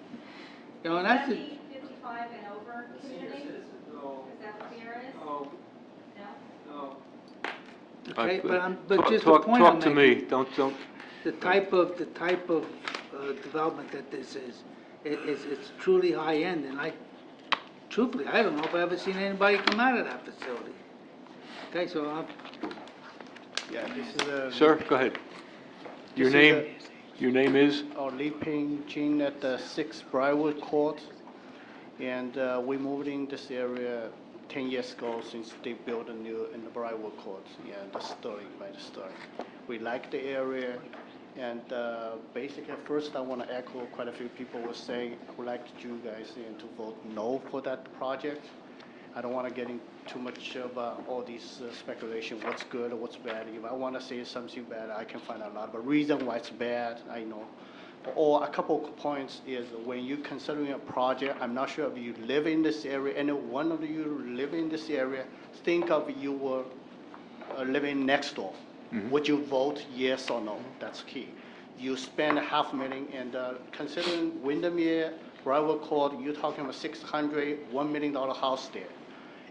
You know, and that's it. 55 and over community? No. Is that what Vieira is? No. No? Okay, but just the point I'm Talk to making. me. Don't. The type of development that this is, it's truly high end, and truthfully, I don't know if I've ever seen anybody come out of that facility. Okay, so Yeah, this is a... Sir, go ahead. Your name is? Li Ping Jin at the 6 Briarwood Court, and we moved in this area 10 years ago since they built a new in the Briarwood Court, the story by the story. We like the area, and basically first I want to echo quite a few people were saying I would like you guys to vote no for that project. I don't want to get in too much of all these speculation, what's good or what's bad. If I want to say something bad, I can find a lot of a reason why it's bad, I know. Or a couple of points is when you're considering a project, I'm not sure if you live in this area, any one of you live in this area, think of you were living next door. Mm-hmm. Would you vote yes or no? That's key. You spend $500,000, and considering Windermere, Briarwood Court, you're talking about $1 million house there.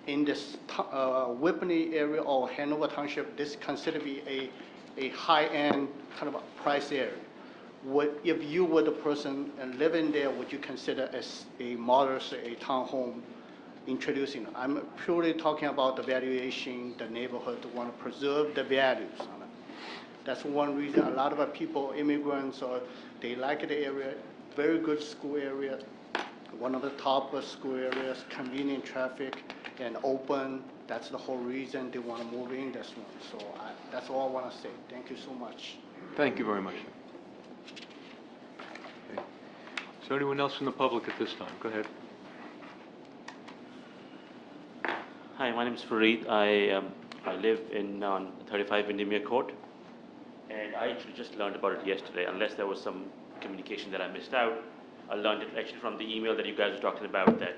In this Whippany area or Hanover Township, this considered to be a high-end kind of a price area. If you were the person living there, would you consider as a modest, a townhome introducing? I'm purely talking about the valuation, the neighborhood, want to preserve the values. That's one reason a lot of people, immigrants, or they like the area, very good school area, one of the top school areas, convenient traffic, and open. That's the whole reason they want to move in this one. So that's all I want to say. Thank you so much. Thank you very much. Okay. Is there anyone else from the public at this time? Go ahead. Hi, my name is Fareed. I live in 35 Windermere Court, and I actually just learned about it yesterday, unless there was some communication that I missed out. I learned it actually from the email that you guys were talking about that,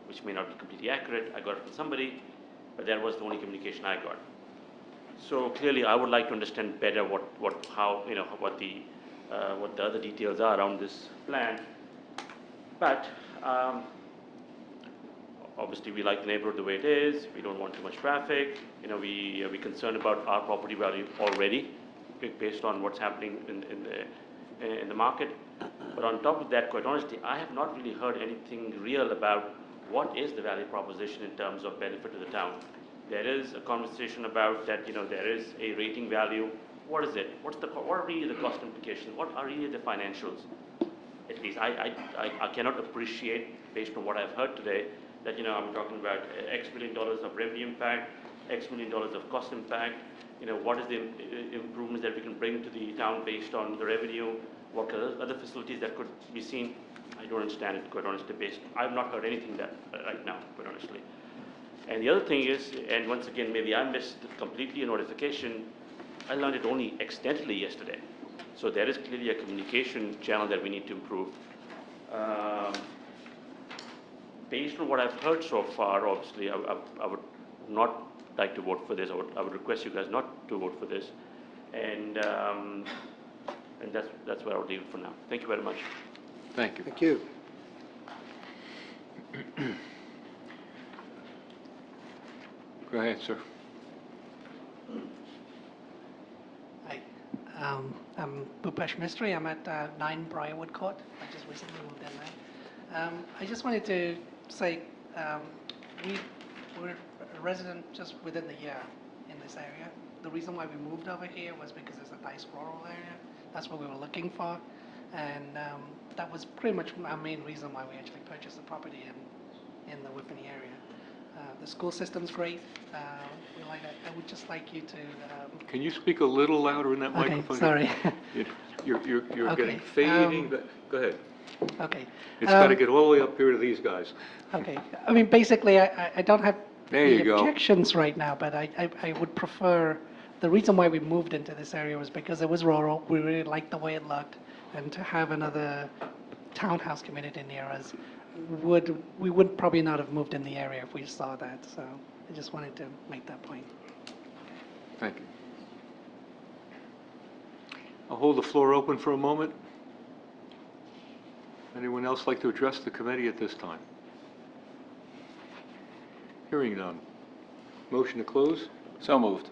which may not be completely accurate. I got it from somebody, but that was the only communication I got. So clearly, I would like to understand better what the other details are around this plan. But obviously, we like the neighborhood the way it is. We don't want too much traffic. We're concerned about our property value already, based on what's happening in the market. But on top of that, quite honestly, I have not really heard anything real about what is the value proposition in terms of benefit to the town. There is a conversation about that, there is a rating value. What is it? What are really the cost implications? What are really the financials? At least I cannot appreciate, based on what I've heard today, that, I'm talking about X million dollars of revenue impact, X million dollars of cost impact, what is the improvements that we can bring to the town based on the revenue, what other facilities that could be seen. I don't understand it, quite honestly, I've not heard anything that right now, quite honestly. And the other thing is, and once again, maybe I missed completely a notification, I learned it only accidentally yesterday. So there is clearly a communication channel that we need to improve. Based on what I've heard so far, obviously, I would not like to vote for this. I would request you guys not to vote for this. And that's where I'll leave it for now. Thank you very much. Thank you. Thank you. Go ahead, sir. Hi, I'm Bhupesh Mistry. I'm at 9 Briarwood Court. I just recently moved in there. I just wanted to say we're a resident just within the year in this area. The reason why we moved over here was because it's a nice rural area. That's what we were looking for. And that was pretty much our main reason why we actually purchased the property in the Whippany area. The school system's great. We like it. I would just like you to... Can you speak a little louder in that Okay, microphone? sorry. You're Okay, getting fading, but go ahead. Okay. It's got to get all the way up here to these guys. Okay. I mean, basically, I don't have There you any go. objections right now, but I would prefer... The reason why we moved into this area was because it was rural. We really liked the way it looked. And to have another townhouse community near us, we would probably not have moved in the area if we saw that. So I just wanted to make that point. Thank you. I'll hold the floor open for a moment. Anyone else like to address the committee at this time? Hearing none. Motion to close? So moved.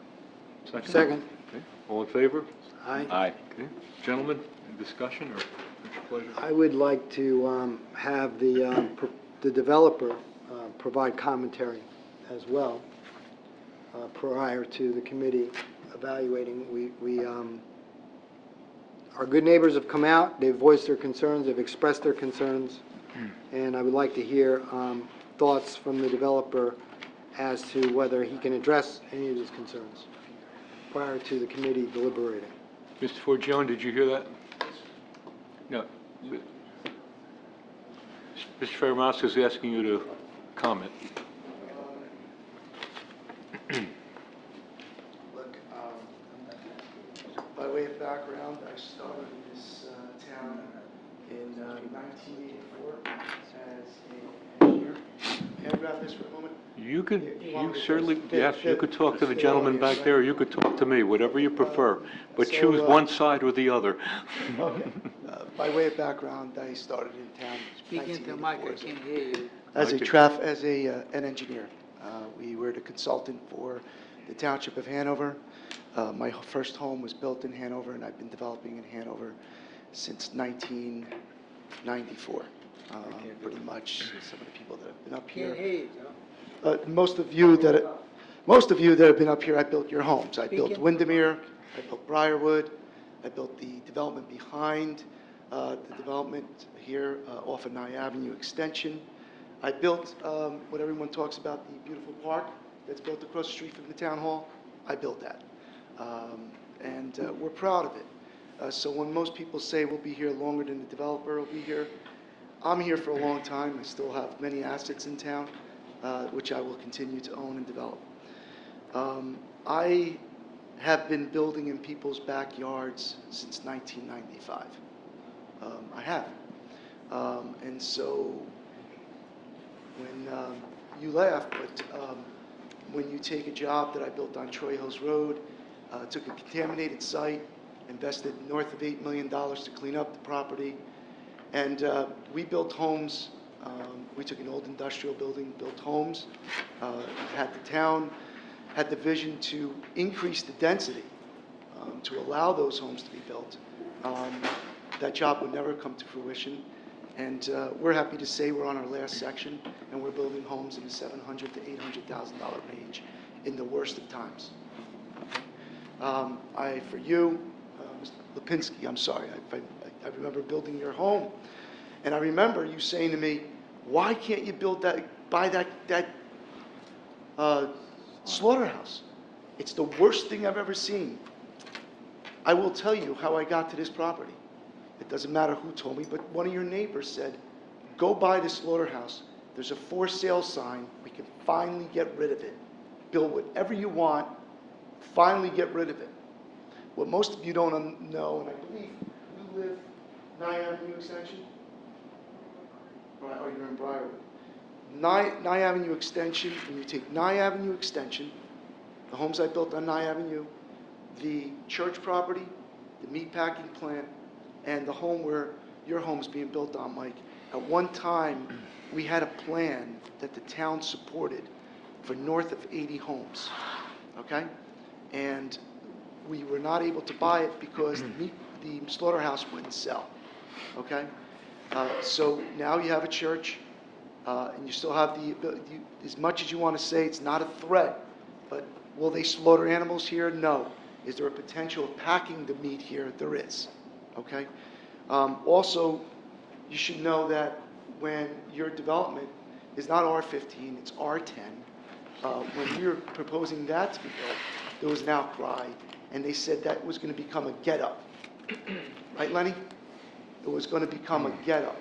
Second. Okay. All in favor? Aye. Aye. Okay. Gentlemen, any discussion or what's your pleasure? I would like to have the developer provide commentary as well prior to the committee evaluating. Our good neighbors have come out, they've voiced their concerns, they've expressed their concerns, and I would like to hear thoughts from the developer as to whether he can address any of these concerns prior to the committee deliberating. Mr. Forgione, did you hear that? No. Mr. Fairmouth is asking you to comment. Look, by way of background, I started in this town in 1984 as an engineer. Can I grab this for a moment? You certainly, yes, you could talk to the gentleman back there, or you could talk to me, whatever you prefer, but So, choose one side or the other. Okay. By way of background, I started in town. Speak into the mic, I can't hear you. As an engineer. We were the consultant for the Township of Hanover. My first home was built in Hanover, and I've been developing in Hanover since 1994. Pretty much some of the people that have been up here. Can't hear you, Joe. Most of you that have been up here, I built your homes. I built Speaking. Windermere, I built Briarwood, I built the development behind the development here off of Nye Avenue Extension. I built what everyone talks about, the beautiful park that's built across the street from the town hall. I built that, and we're proud of it. So when most people say we'll be here longer than the developer will be here, I'm here for a long time. I still have many assets in town, which I will continue to own and develop. I have been building in people's backyards since 1995. I have. And so when you laugh, but when you take a job that I built on Troy Hills Road, took a contaminated site, invested north of $8 million to clean up the property, and we built homes. We took an old industrial building, built homes, had the town, had the vision to increase the density to allow those homes to be built. that job would never come to fruition. And we're happy to say we're on our last section, and we're building homes in the $700,000 to $800,000 range in the worst of times. For you, Mr. Lipinski, I'm sorry, I remember building your home, and I remember you saying to me, why can't you buy that slaughterhouse? It's the worst thing I've ever seen. I will tell you how I got to this property. It doesn't matter who told me, but one of your neighbors said, go buy the slaughterhouse. There's a for sale sign. We can finally get rid of it. Build whatever you want. Finally get rid of it. What most of you don't know, and I believe you live Nye Avenue Extension? Oh, you're in Briarwood. Nye Avenue Extension, when you take Nye Avenue Extension, the homes I built on Nye Avenue, the church property, the meatpacking plant, and the home where your home's being built on, Mike. At one time, we had a plan that the town supported for north of 80 homes, okay? And we were not able to buy it because the slaughterhouse wouldn't sell, okay? So now you have a church, and you still have the ability, as much as you want to say it's not a threat, but will they slaughter animals here? No. Is there a potential of packing the meat here? There is, okay? Also, you should know that when your development is not R15, it's R10, when we were proposing that to be built, there was an outcry, and they said that was going to become a get-up. Right, Lenny? It was going to become a get-up,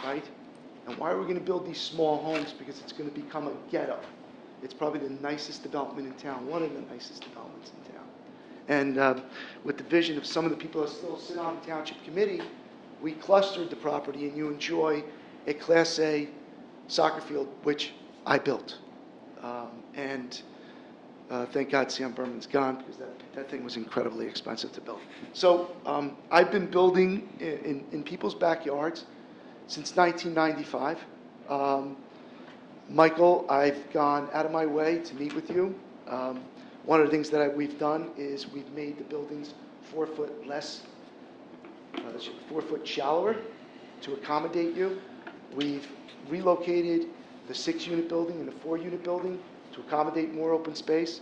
right? And why are we going to build these small homes? Because it's going to become a get-up. It's probably the nicest development in town, one of the nicest developments in town. And with the vision of some of the people that still sit on the township committee, we clustered the property, and you enjoy a Class A soccer field, which I built. Thank God Sam Berman's gone, because that thing was incredibly expensive to build. So I've been building in people's backyards since 1995. Michael, I've gone out of my way to meet with you. One of the things that we've done is we've made the buildings 4 foot less, 4 foot shallower to accommodate you. We've relocated the 6-unit building and the 4-unit building to accommodate more open space.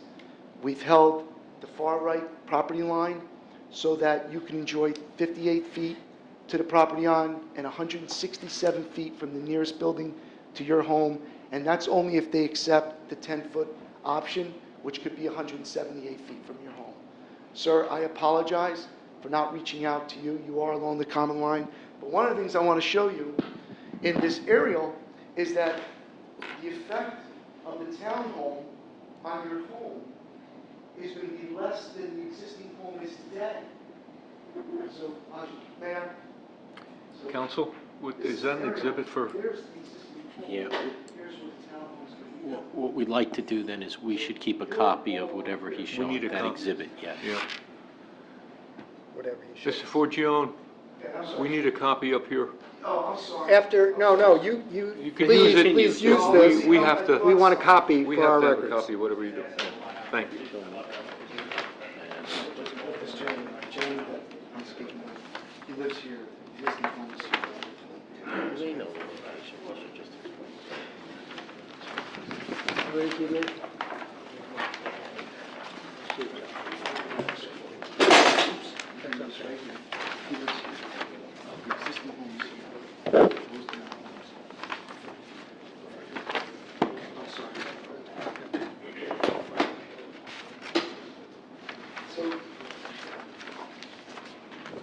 We've held the far right property line so that you can enjoy 58 feet to the property line and 167 feet from the nearest building to your home, and that's only if they accept the 10-foot option, which could be 178 feet from your home. Sir, I apologize for not reaching out to you. You are along the common line. But one of the things I want to show you in this aerial is that the effect of the townhome on your home is going to be less than the existing home is today. So, ma'am. Counsel, is that an exhibit for? There's the existing home. Yeah. Here's what the townhome's going to be. What we'd like to do then is we should keep a copy of whatever he's We showing, need a that copy. exhibit, yes. Yeah. Whatever he shows. Mr. Forgione, we need a copy up here. Oh, I'm sorry. After, no, you can please, use it. please use this. We have to. We want a copy We for our have to have a records. copy, whatever you do. Thank you. This Jane that I'm speaking with, he lives here, he lives in the homes. They know the location, we should just explain. Where do you live? He lives here. The existing homes here. Those are not homes. I'm sorry.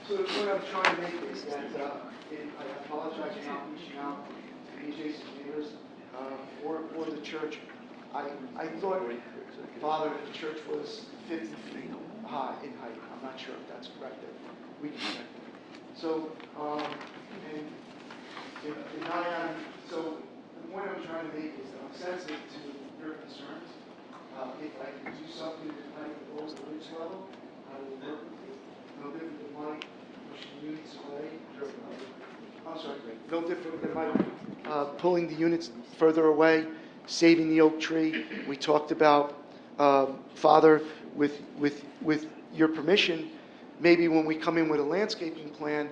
So the point I'm trying to make is that I apologize for not reaching out to the adjacent neighbors or the church. I thought, Father, the church was 50 feet high in height. I'm not sure if that's correct. We can check. So, so the point I'm trying to make is that I'm sensitive to your concerns. If I can do something that might go to the ridge level, I will work with you. No different than Mike pushing units away. I'm sorry, no different than Mike pulling the units further away, saving the oak tree. We talked about, Father, with your permission, maybe when we come in with a landscaping plan,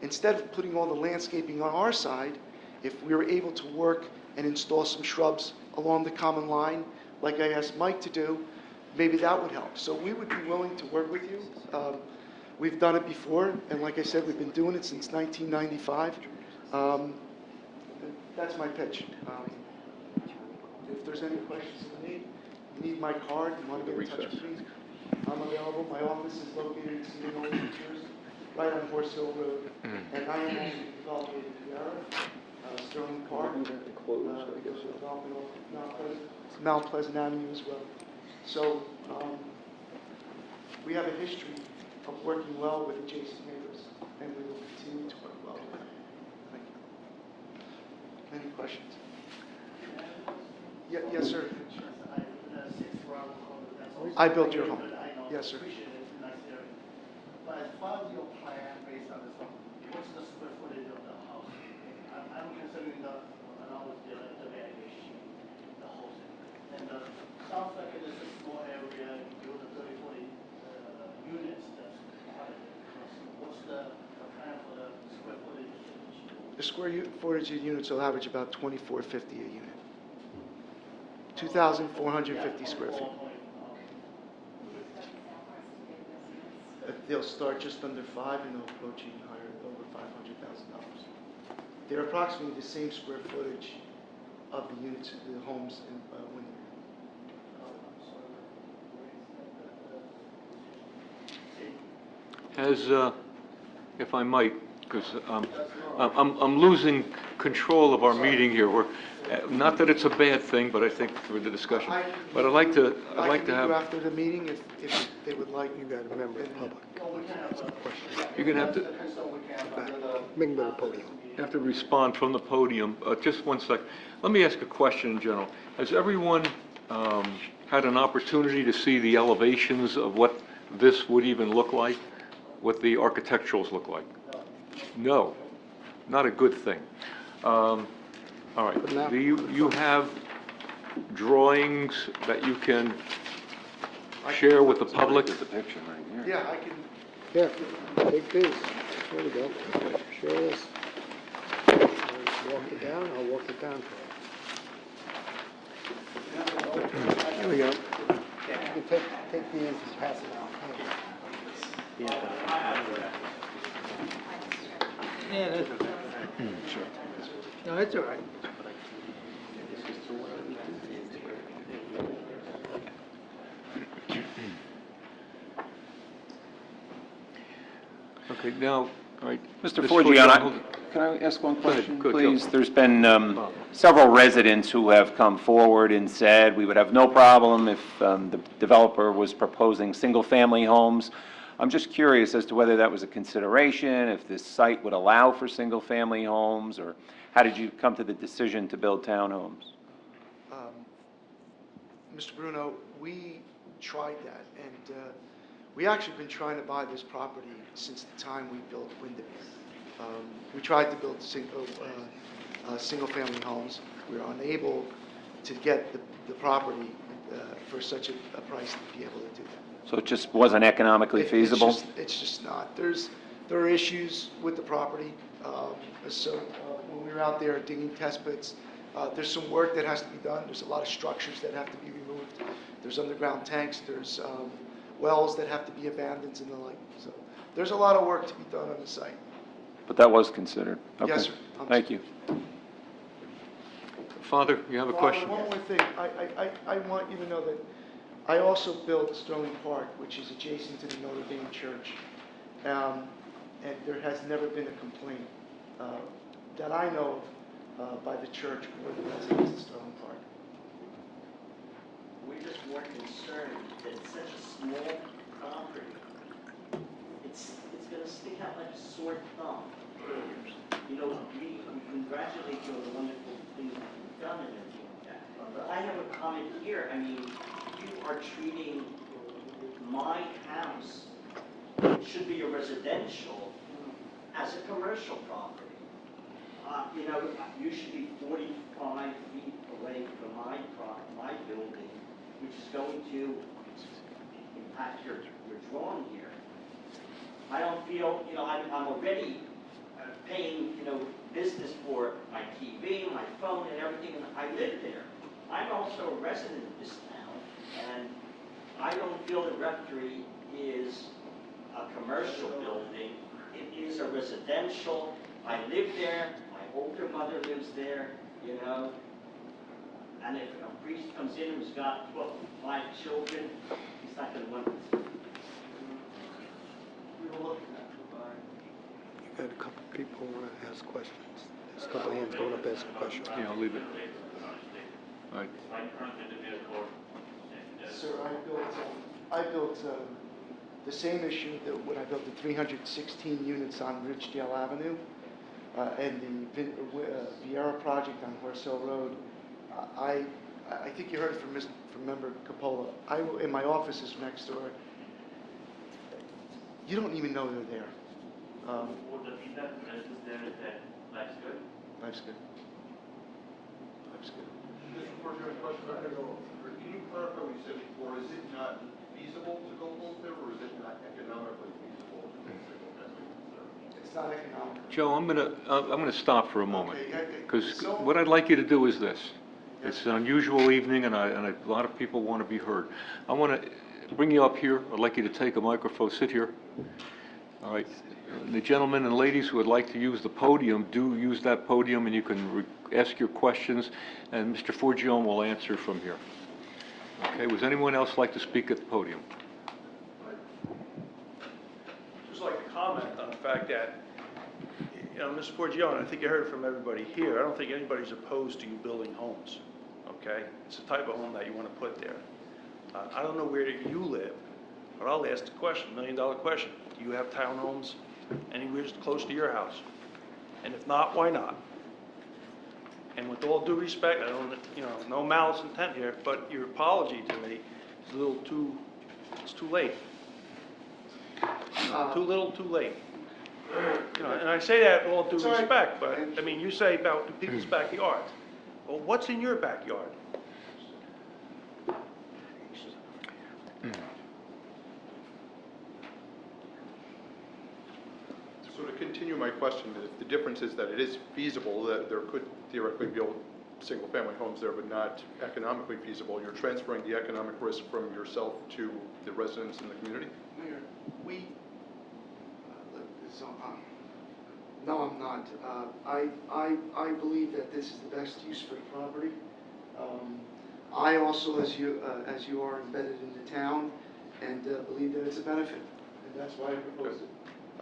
instead of putting all the landscaping on our side, if we were able to work and install some shrubs along the common line, like I asked Mike to do, maybe that would help. So we would be willing to work with you. We've done it before, and like I said, we've been doing it since 1995. That's my pitch. If there's any questions you need my card, you want to get in touch with me, I'm available. My office is located in Seton Hall, New Jersey, right on Horse Hill Road. And I am also developing in Tiara, Sterling Park. Development of Mount Pleasant Avenue as well. So we have a history of working well with adjacent neighbors, and we will continue to work well with them. Thank you. Any questions? Yes, sir. I built your home. Yes, sir. But as far as your plan based on this one, what's the square footage of the house? I'm considering along with the variation, the whole thing. And sounds like it is a small area, you the 30, 40 units that's part of it. What's the plan for the square footage? The square footage of units will average about 2450 a unit. 2,450 square feet. They'll start just under 5 and they'll approach even higher, over $500,000. They're approximately the same square footage of the units, the homes in Windermere. As, if I might, because I'm losing control of our meeting here. Not that it's a bad thing, but I think for the discussion. But I'd like to have. After the meeting, if they would like. You got to remember the public. You're going to have to. Bring to the podium. You have to respond from the podium. Just one sec. Let me ask a question in general. Has everyone had an opportunity to see the elevations of what this would even look like? What the architecturals look like? No. Not a good thing. All right. Do you have drawings that you can share with the public? There's a picture right here. Yeah, I can. Here, take these. There we go. Share this. Walk it down. I'll walk it down for you. Here we go. You can take these and pass it out. Yeah, that's okay. Sure. No, that's all right. Okay, now, all right. Mr. Forgiano, can I ask one question, please? There's been several residents who have come forward and said we would have no problem if the developer was proposing single-family homes. I'm just curious as to whether that was a consideration, if this site would allow for single-family homes, or how did you come to the decision to build townhomes? Mr. Bruno, we tried that, and we actually been trying to buy this property since the time we built Windermere. We tried to build single-family homes. We were unable to get the property for such a price to be able to do that. So it just wasn't economically feasible? It's just not. There are issues with the property. So when we were out there digging test pits, there's some work that has to be done. There's a lot of structures that have to be removed. There's underground tanks. There's wells that have to be abandoned and the like. So there's a lot of work to be done on the site. But that was considered? Okay. Yes, sir. Thank you. Father, you have a question? One more thing. I want you to know that I also built Sterling Park, which is adjacent to the Notre Dame Church. And there has never been a complaint that I know of by the church or the residents of Sterling Park. We're just more concerned that it's such a small property. It's going to stick out like a sore thumb. You know, we congratulate you on the wonderful things that you've done and everything like that. But I have a comment here. I mean, you are treating my house, which should be a residential, as a commercial property. You know, you should be 45 feet away from my building, which is going to impact your drawing here. I don't feel, I'm already paying, business for my TV, my phone, and everything, and I live there. I'm also a resident of this town, and I don't feel the rectory is a commercial building. It is a residential. I live there. My older mother lives there, And if a priest comes in who's got 5 children, he's not going to want this. We were looking at You got a couple people want to ask questions. There's a couple hands going up to ask a question. Yeah, I'll leave it. All right. Sir, I built the same issue that when I built the 316 units on Ridgedale Avenue and the Vieira project on Horse Hill Road. I think you heard it from Member Capola. In my office is next door. You don't even know they're there. The feedback there is that life's good. Life's good. Life's good. Mr. Forger, a question. Can you clarify what you said before? Is it not feasible to go both there, or is it not economically feasible to go single family? It's not economic. Joe, I'm gonna stop for a moment, Okay, because so- what I'd like you to do is this. It's an unusual evening, and a lot of people want to be heard. I want to bring you up here. I'd like you to take a microphone, sit here. All right. The gentlemen and ladies who would like to use the podium, do use that podium, and you can ask your questions, and Mr. Forgione will answer from here. Okay, would anyone else like to speak at the podium? Just like to comment on the fact that, Mr. Forgione, I think you heard it from everybody here. I don't think anybody's opposed to you building homes, okay? It's the type of home that you want to put there. I don't know where you live, but I'll ask the question, $1 million question. Do you have townhomes anywhere close to your house? And if not, why not? And with all due respect, I don't, no malice intent here, but your apology to me is a little too, it's too late. Too little, too late. And I say that with all due respect, but, I mean, you say about people's backyards. Well, what's in your backyard? So to continue my question, if the difference is that it is feasible, that there could theoretically be single-family homes there, but not economically feasible, you're transferring the economic risk from yourself to the residents in the community? Mayor, no, I'm not. I believe that this is the best use for the property. I also, as you are embedded in the town, and believe that it's a benefit, and that's why I proposed it.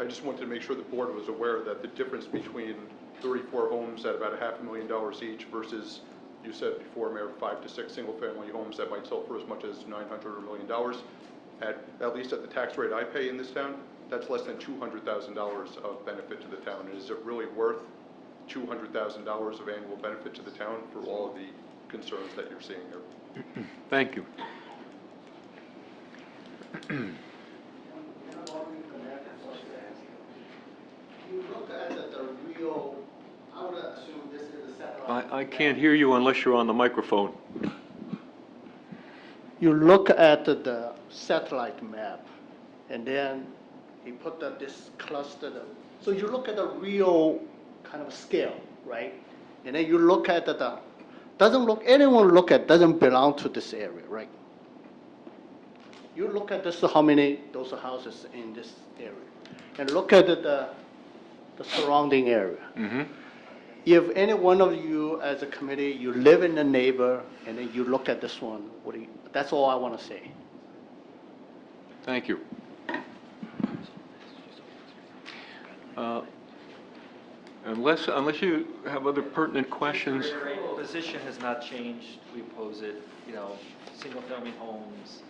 I just wanted to make sure the board was aware that the difference between 34 homes at about $500,000 each versus, you said before, Mayor, 5 to 6 single-family homes that might sell for as much as $900 or $1 million. At least at the tax rate I pay in this town, that's less than $200,000 of benefit to the town. And is it really worth $200,000 of annual benefit to the town for all of the concerns that you're seeing here? Thank you. You look at the real, I would assume this is a satellite. I can't hear you unless you're on the microphone. You look at the satellite map, and then he put this cluster. So you look at the real kind of scale, right? And then you look at anyone look at doesn't belong to this area, right? You look at this, how many those houses in this area, and look at the surrounding area. Mm-hmm. If any one of you as a committee, you live in the neighbor, and then you look at this one, that's all I want to say. Thank you. Unless you have other pertinent questions. The position has not changed. We oppose it, single-family homes,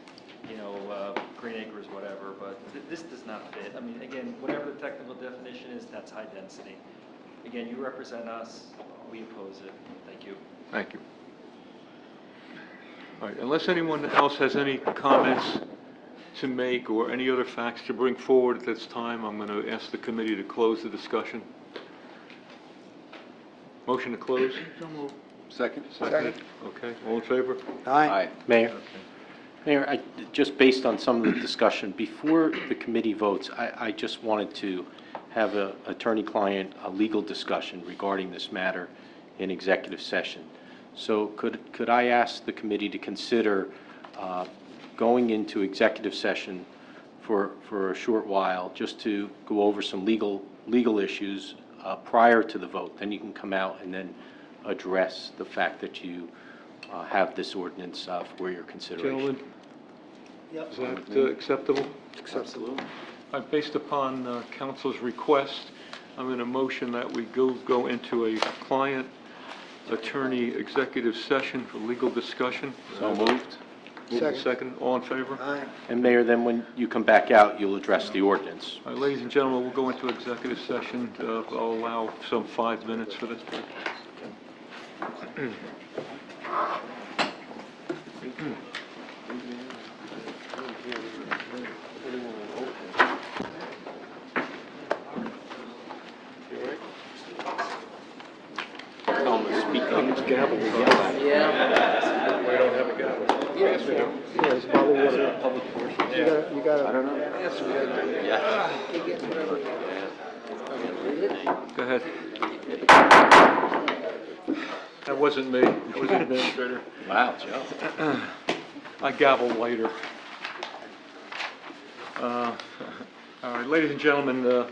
green acres, whatever, but this does not fit. I mean, again, whatever the technical definition is, that's high density. Again, you represent us. We oppose it. Thank you. Thank you. All right, unless anyone else has any comments to make or any other facts to bring forward at this time, I'm going to ask the committee to close the discussion. Motion to close? Second. Second. Okay, all in favor? Aye. Mayor, Mayor, just based on some of the discussion, before the committee votes, I just wanted to have a attorney-client legal discussion regarding this matter in executive session. So could I ask the committee to consider going into executive session for a short while, just to go over some legal issues prior to the vote? Then you can come out and then address the fact that you have this ordinance for your consideration. Gentlemen, Yep. is that acceptable? Acceptable. Based upon council's request, I'm in a motion that we go into a client attorney executive session for legal discussion. So moved. Second, all in favor? Aye. And Mayor, then when you come back out, you'll address the ordinance. All right, ladies and gentlemen, we'll go into executive session. I'll allow some 5 minutes for this. Gavel. Yeah. We don't have a gavel. Yes, we do. Yeah, there's a bottle of water. Public portion. You got I don't know. Go ahead. That wasn't me. It was the administrator. Wow, Joe. I gavel later. All right, ladies and gentlemen, the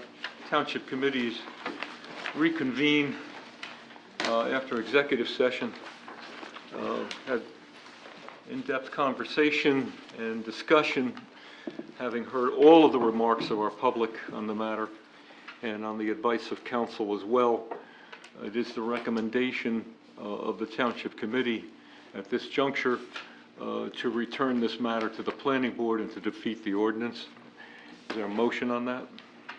Township Committees reconvene after executive session. Had in-depth conversation and discussion, having heard all of the remarks of our public on the matter and on the advice of council as well. It is the recommendation of the Township Committee at this juncture to return this matter to the Planning Board and to defeat the ordinance. Is there a motion on that?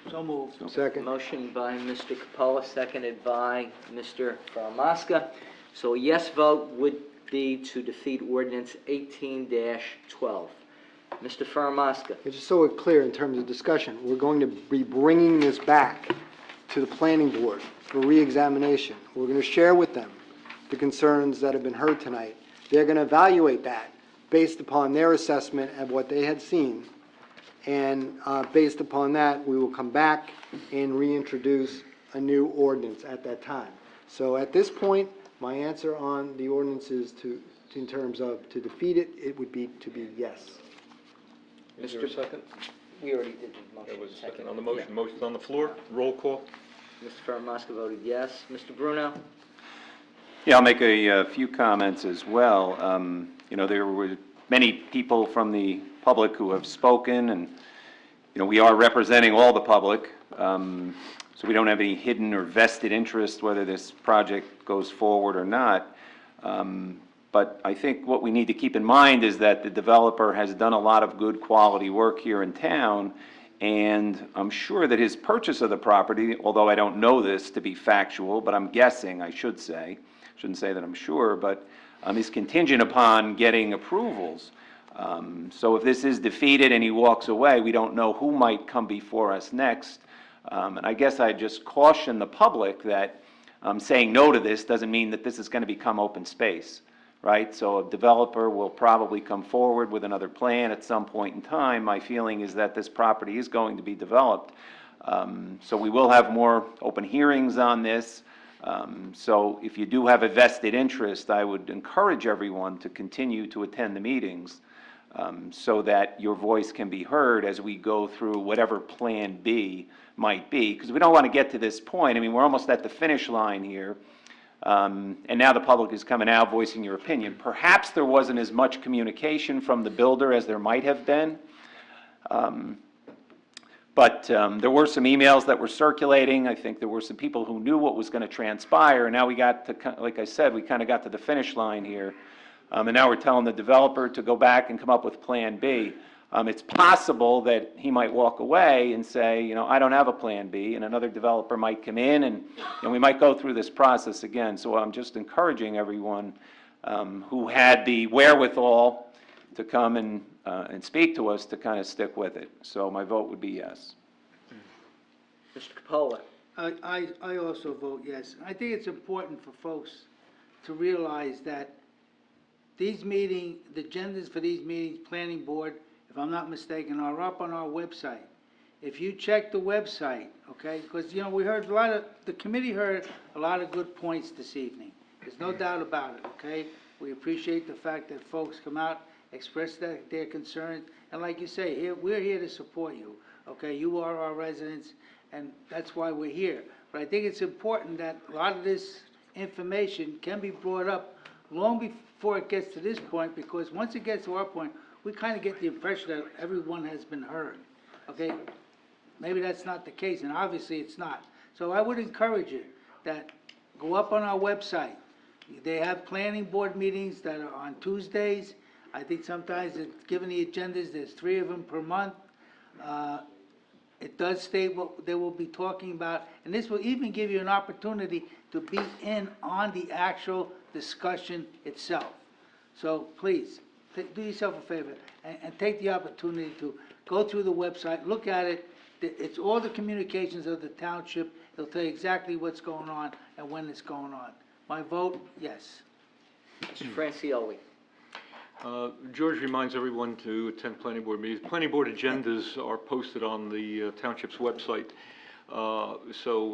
So moved. Second. Motion by Mr. Capola, seconded by Mr. Faramasca. So a yes vote would be to defeat ordinance 18-12. Mr. Faramasca. Just so we're clear in terms of discussion, we're going to be bringing this back to the planning board for re-examination. We're going to share with them the concerns that have been heard tonight. They're going to evaluate that based upon their assessment of what they had seen. And based upon that, we will come back and reintroduce a new ordinance at that time. So at this point, my answer on the ordinance is in terms of to defeat it, it would be to be yes. Is there a second? We already did the motion. There was a second on the motion. Motion's on the floor. Roll call. Mr. Faramasca voted yes. Mr. Bruno? Yeah, I'll make a few comments as well. There were many people from the public who have spoken, and, we are representing all the public, so we don't have any hidden or vested interest whether this project goes forward or not. But I think what we need to keep in mind is that the developer has done a lot of good quality work here in town, and I'm sure that his purchase of the property, although I don't know this to be factual, but I'm guessing, I should say, shouldn't say that I'm sure, but is contingent upon getting approvals. So if this is defeated and he walks away, we don't know who might come before us next. And I guess I just caution the public that saying no to this doesn't mean that this is going to become open space, right? So a developer will probably come forward with another plan at some point in time. My feeling is that this property is going to be developed. So we will have more open hearings on this. So if you do have a vested interest, I would encourage everyone to continue to attend the meetings so that your voice can be heard as we go through whatever Plan B might be, because we don't want to get to this point. I mean, we're almost at the finish line here, and now the public is coming out voicing your opinion. Perhaps there wasn't as much communication from the builder as there might have been. But there were some emails that were circulating. I think there were some people who knew what was going to transpire. And now we got to, like I said, we kind of got to the finish line here. And now we're telling the developer to go back and come up with Plan B. It's possible that he might walk away and say, I don't have a Plan B. And another developer might come in and we might go through this process again. So I'm just encouraging everyone who had the wherewithal to come and speak to us to kind of stick with it. So my vote would be yes. Mr. Capola? I also vote yes. I think it's important for folks to realize that these meeting, the agendas for these meetings, planning board, if I'm not mistaken, are up on our website. If you check the website, okay, because, you know, we heard the committee heard a lot of good points this evening. There's no doubt about it, okay? We appreciate the fact that folks come out, express their concerns, and like you say, we're here to support you, okay? You are our residents, and that's why we're here. But I think it's important that a lot of this information can be brought up long before it gets to this point, because once it gets to our point, we kind of get the impression that everyone has been heard, okay? Maybe that's not the case, and obviously it's not. So I would encourage you that go up on our website. They have planning board meetings that are on Tuesdays. I think sometimes, given the agendas, there's 3 of them per month. It does state what they will be talking about, and this will even give you an opportunity to be in on the actual discussion itself. So please, do yourself a favor and take the opportunity to go through the website, look at it. It's all the communications of the township. It'll tell you exactly what's going on and when it's going on. My vote, yes. Mr. Francioli. George reminds everyone to attend planning board meetings. Planning board agendas are posted on the township's website. It's a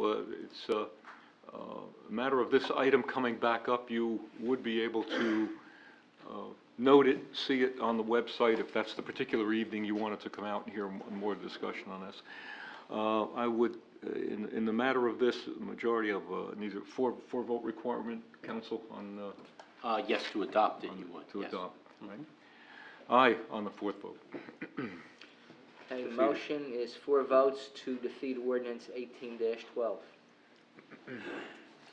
matter of this item coming back up. You would be able to note it, see it on the website if that's the particular evening you wanted to come out and hear more discussion on this. I would, in the matter of this, the majority of, needs a four vote requirement, council, on... Yes, to adopt it, you would. To yes. adopt, right? Aye on the 4th vote. Okay, motion is 4 votes to defeat ordinance 18-12.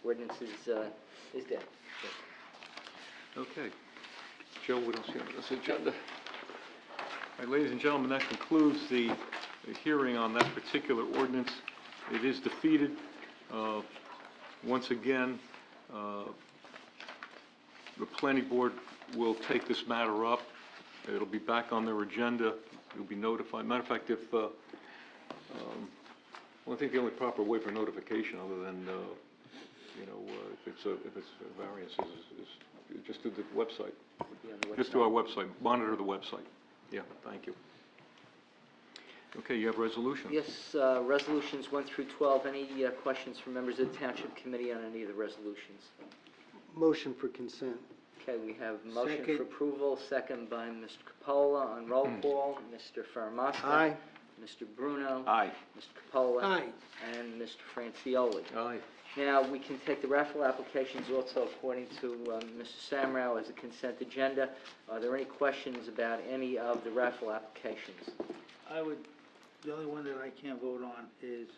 Ordinance is dead. Okay. Joe, what else you have on this agenda? All right, ladies and gentlemen, that concludes the hearing on that particular ordinance. It is defeated. Once again, the planning board will take this matter up. It'll be back on their agenda. You'll be notified. Matter of fact, if well, I think the only proper way for notification, other than you know, if it's a variance, is just to the website. Yeah, Just to our website. Monitor the website. Yeah, thank you. Okay, you have resolutions. Yes, resolutions 1 through 12. Any questions from members of the Township Committee on any of the resolutions? Motion for consent. Okay, we have motion Second. for approval, second by Mr. Capola. On roll call, Mr. Faramasca. Aye. Mr. Bruno. Aye. Mr. Capola. Aye. And Mr. Francioli. Aye. Now, we can take the raffle applications also according to Mr. Samrau as a consent agenda. Are there any questions about any of the raffle applications? The only one that I can't vote on is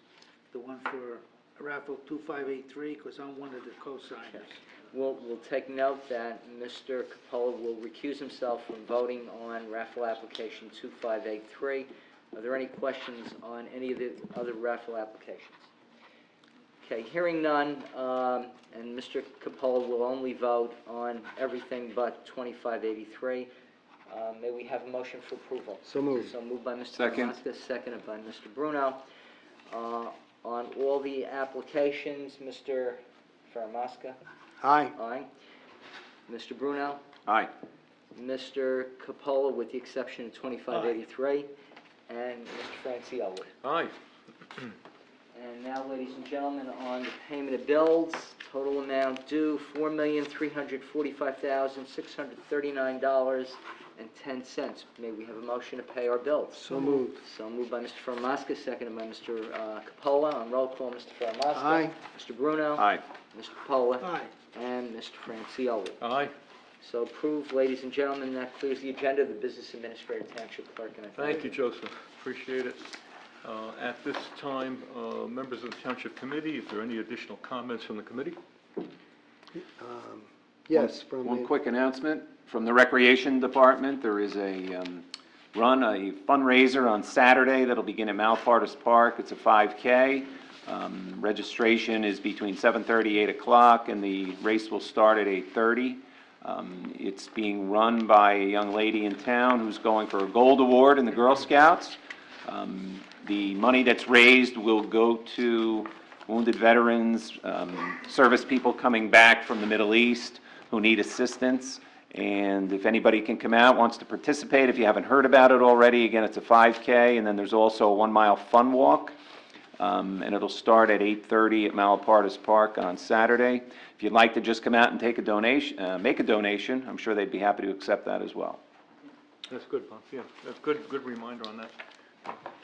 the one for raffle 2583, because I'm one of the co-signers. We'll take note that Mr. Capola will recuse himself from voting on raffle application 2583. Are there any questions on any of the other raffle applications? Okay, hearing none, and Mr. Capola will only vote on everything but 2583. May we have a motion for approval? So moved. So moved by Mr. Second. Faramasca, seconded by Mr. Bruno. On all the applications, Mr. Faramasca? Aye. Aye. Mr. Bruno? Aye. Mr. Capola, with the exception of 2583. And Mr. Francioli. Aye. And now, ladies and gentlemen, on the payment of bills, total amount due $4,345,639.10. May we have a motion to pay our bills? So moved. So moved by Mr. Faramasca, seconded by Mr. Capola. On roll call, Mr. Faramasca. Aye. Mr. Bruno. Aye. Mr. Capola. Aye. And Mr. Francioli. Aye. So approved, ladies and gentlemen. That clears the agenda. The Business Administrator, Township Clerk, and I Thank you, Joseph. Appreciate it. At this time, members of the Township Committee, if there are any additional comments from the committee? Yes, from One the... quick announcement from the Recreation Department. There is a fundraiser on Saturday that'll begin at Malpartis Park. It's a 5K. Registration is between 7:30 and 8 o'clock, and the race will start at 8:30. It's being run by a young lady in town who's going for a gold award in the Girl Scouts. The money that's raised will go to wounded veterans, service people coming back from the Middle East who need assistance, And if anybody can come out, wants to participate, if you haven't heard about it already, again, it's a 5K, and then there's also a 1-mile fun walk. And it'll start at 8:30 at Malapartis Park on Saturday. If you'd like to just come out and take a donation, make a donation, I'm sure they'd be happy to accept that as well. That's good, Bob. Yeah, that's good reminder on that.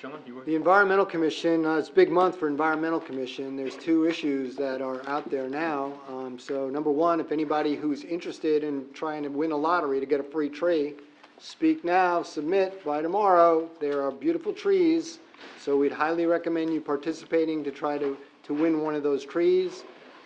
John, you were? The Environmental Commission, it's a big month for Environmental Commission. There's 2 issues that are out there now. So number one, if anybody who's interested in trying to win a lottery to get a free tree, speak now, submit by tomorrow. There are beautiful trees, so we'd highly recommend you participating to try to win one of those trees.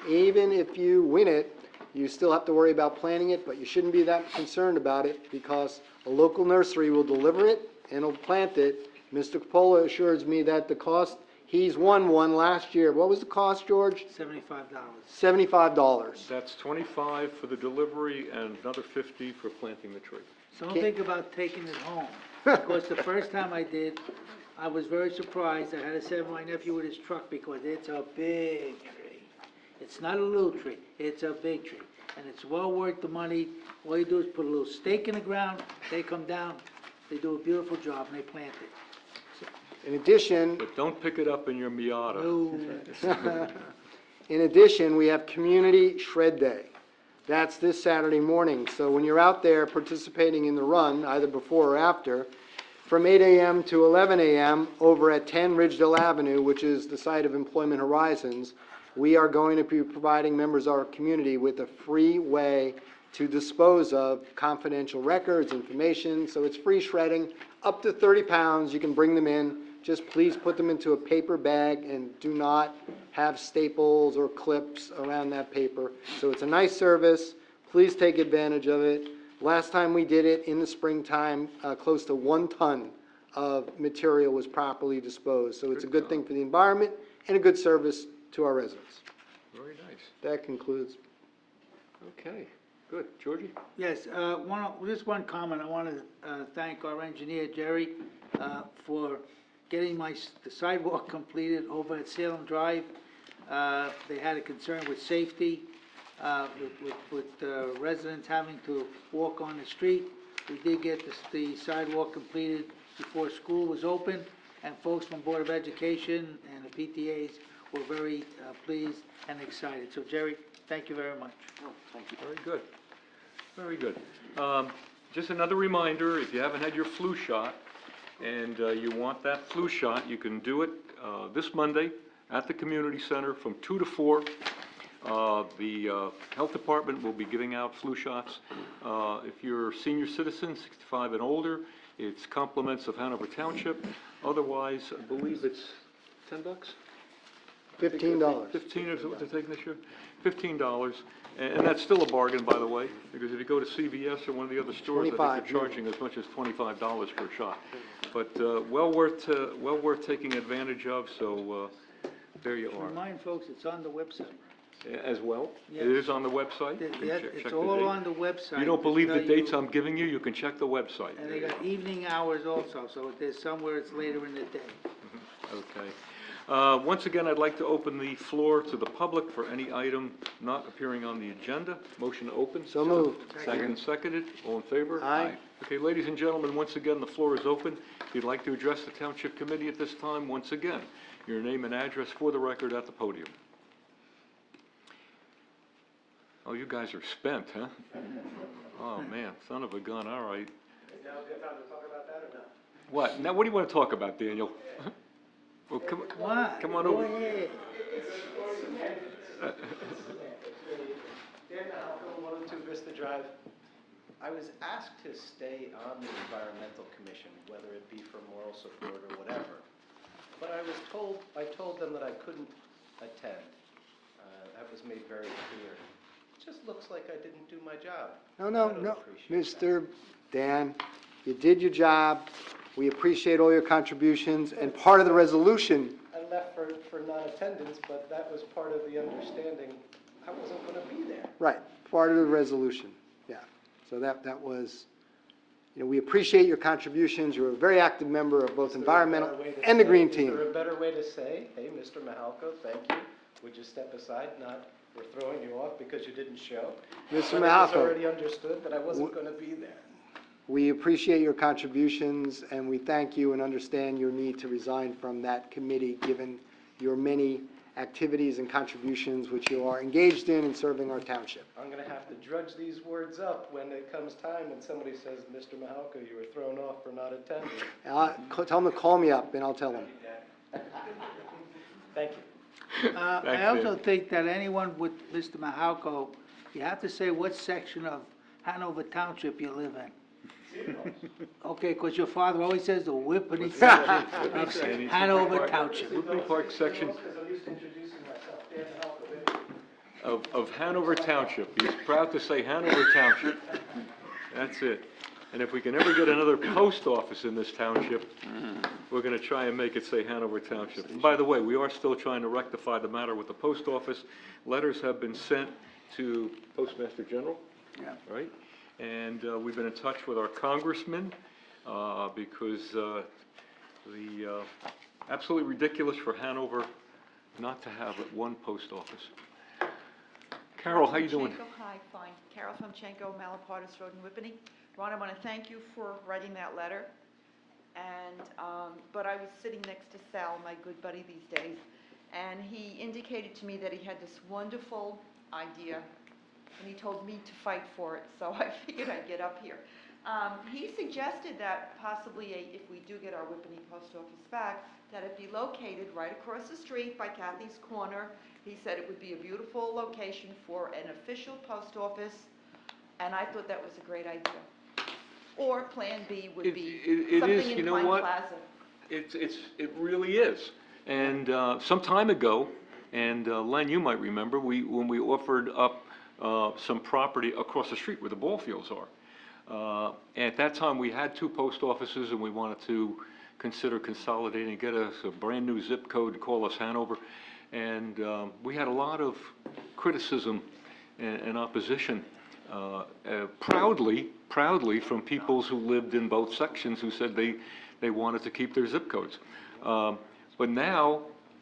Even if you win it, you still have to worry about planting it, but you shouldn't be that concerned about it because a local nursery will deliver it and will plant it. Mr. Coppola assures me that the cost, he's won one last year. What was the cost, George? $75. $75. That's 25 for the delivery and another 50 for planting the tree. So don't think about taking it home, because the first time I did, I was very surprised. I had to send my nephew with his truck because it's a big tree. It's not a little tree, it's a big tree. And it's well worth the money. All you do is put a little stake in the ground, they come down, they do a beautiful job, and they plant it. In addition, But don't pick it up in your Miata. in addition, we have Community Shred Day. That's this Saturday morning. So when you're out there participating in the run, either before or after, from 8 a.m. to 11 a.m. over at 10 Ridgedale Avenue, which is the site of Employment Horizons, we are going to be providing members of our community with a free way to dispose of confidential records, information. So it's free shredding. Up to 30 pounds, you can bring them in. Just please put them into a paper bag and do not have staples or clips around that paper. So it's a nice service. Please take advantage of it. Last time we did it in the springtime, close to 1 ton of material was properly disposed. So it's a good thing for the environment and a good service to our residents. Very nice. That concludes. Okay, good. Georgie? Yes, just one comment. I want to thank our engineer, Jerry, for getting the sidewalk completed over at Salem Drive. They had a concern with safety, with residents having to walk on the street. We did get the sidewalk completed before school was open, and folks from Board of Education and the PTAs were very pleased and excited. So, Jerry, thank you very much. Thank you. Very good. Very good. Just another reminder, if you haven't had your flu shot and you want that flu shot, you can do it this Monday at the community center from 2 to 4. The health department will be giving out flu shots. If you're a senior citizen, 65 and older, it's compliments of Hanover Township. Otherwise, I believe it's $10? $15. 15 is what they're taking this year? $15. And that's still a bargain, by the way, because if you go to CVS or one of the other stores, I think they're charging as much as $25 per shot. But well worth taking advantage of, so there you are. Remind folks, it's on the website. As well? Yes. It is on the website? You can Yes, check it's the all date. on the website. You don't believe the To tell dates you- I'm giving you, you can check the website. And they got evening hours also, so there's somewhere it's later in the day. Okay. Once again, I'd like to open the floor to the public for any item not appearing on the agenda. Motion to open? So moved. Second, seconded. All in favor? Aye. Okay, ladies and gentlemen, once again, the floor is open. If you'd like to address the Township Committee at this time, once again, your name and address for the record at the podium. Oh, you guys are spent, huh? Oh, man, son of a gun, all right. Is now a good time to talk about that or not? What? Now, what do you want to talk about, Daniel? Well, come on over. ahead. Dan Malcolm, 102 Vista Drive. I was asked to stay on the Environmental Commission, whether it be for moral support or whatever. But I told them that I couldn't attend. That was made very clear. It just looks like I didn't do my job. I No, don't no, appreciate Mr. Dan, you did your job. We appreciate all your contributions, and part of the resolution, I left for non-attendance, but that was part of the understanding. I wasn't going to be there. right, part of the resolution, yeah. So that was, we appreciate your contributions. You're a very active member of both environmental and the green team. Is there a better way to say, hey, Mr. Mahalko, thank you, would you step aside, not We're throwing you off because you didn't show. Mr. But it was Mahalko. already understood that I wasn't going to be there. We appreciate your contributions, and we thank you and understand your need to resign from that committee, given your many activities and contributions which you are engaged in serving our township. I'm going to have to drudge these words up when it comes time and somebody says, Mr. Mahalka, you were thrown off for not attending. Tell them to call me up, and I'll tell them. Thank you. I also think that anyone with Mr. Mahalko, you have to say what section of Hanover Township you live in. Okay, because your father always says the Whippany section of Hanover Township. Whippany Park section of Hanover Township. He's proud to say Hanover Township. That's it. And if we can ever get another post office in this township, we're going to try and make it say Hanover Township. And by the way, we are still trying to rectify the matter with the post office. Letters have been sent to Postmaster General, right? And we've been in touch with our congressman because absolutely ridiculous for Hanover not to have one post office. Carol, how you doing? Hi, fine. Carol Fomchenko, Malapartis Road in Whippany. Ron, I want to thank you for writing that letter. And but I was sitting next to Sal, my good buddy these days, and he indicated to me that he had this wonderful idea, and he told me to fight for it, so I figured I'd get up here. He suggested that possibly, if we do get our Whippany post office back, that it be located right across the street by Kathy's Corner. He said it would be a beautiful location for an official post office, and I thought that was a great idea. Or Plan B would be something in Pine Plaza. It really is. And some time ago, and Len, you might remember, when we offered up some property across the street where the ball fields are. At that time, we had two post offices, and we wanted to consider consolidating, get us a brand new zip code and call us Hanover. And we had a lot of criticism and opposition, proudly from people who lived in both sections who said they wanted to keep their zip codes. But now,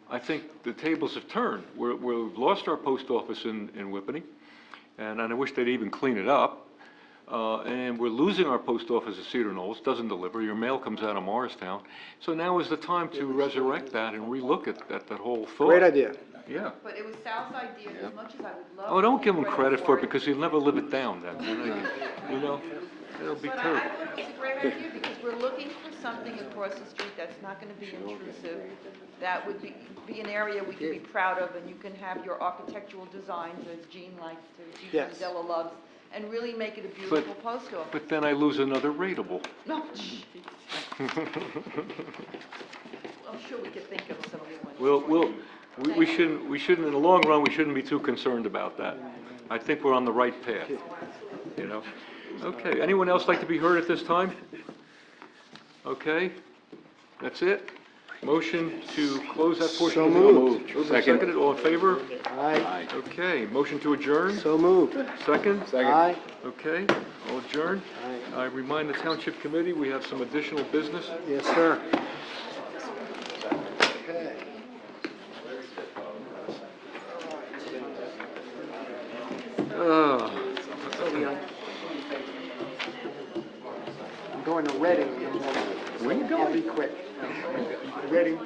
I think the tables have turned. We've lost our post office in Whippany, and I wish they'd even clean it up. And we're losing our post office at Cedar Knolls, doesn't deliver. Your mail comes out of Morristown. So now is the time to resurrect that and relook at that whole thought. Great idea. Yeah. But it was Sal's idea, as much as I would love. Oh, don't give him him credit for it, because he'll never live it down then. You know, it'll be But I terrible. thought it was a great idea, because we're looking for something across the street that's not going to be intrusive, that would be an area we can be proud of, and you can have your architectural designs, as Jean likes to, Jean Yes. Mandela loves, and really make it a beautiful post office. But then I lose another rateable. No, I'm sure we could think of some new ones. We shouldn't, in the long run, we shouldn't be too concerned about that. I think we're on the right path, you know? Okay, anyone else like to be heard at this time? Okay, that's it? Motion to close that portion? So moved. Moved and seconded, all in favor? Aye. Okay, motion to adjourn? So moved. Second? Aye. Okay, all adjourned. I remind the Township Committee, we have some additional business. Yes, sir. Okay. I'm going to Reading. Where you going? I'll be quick. Reading, PA.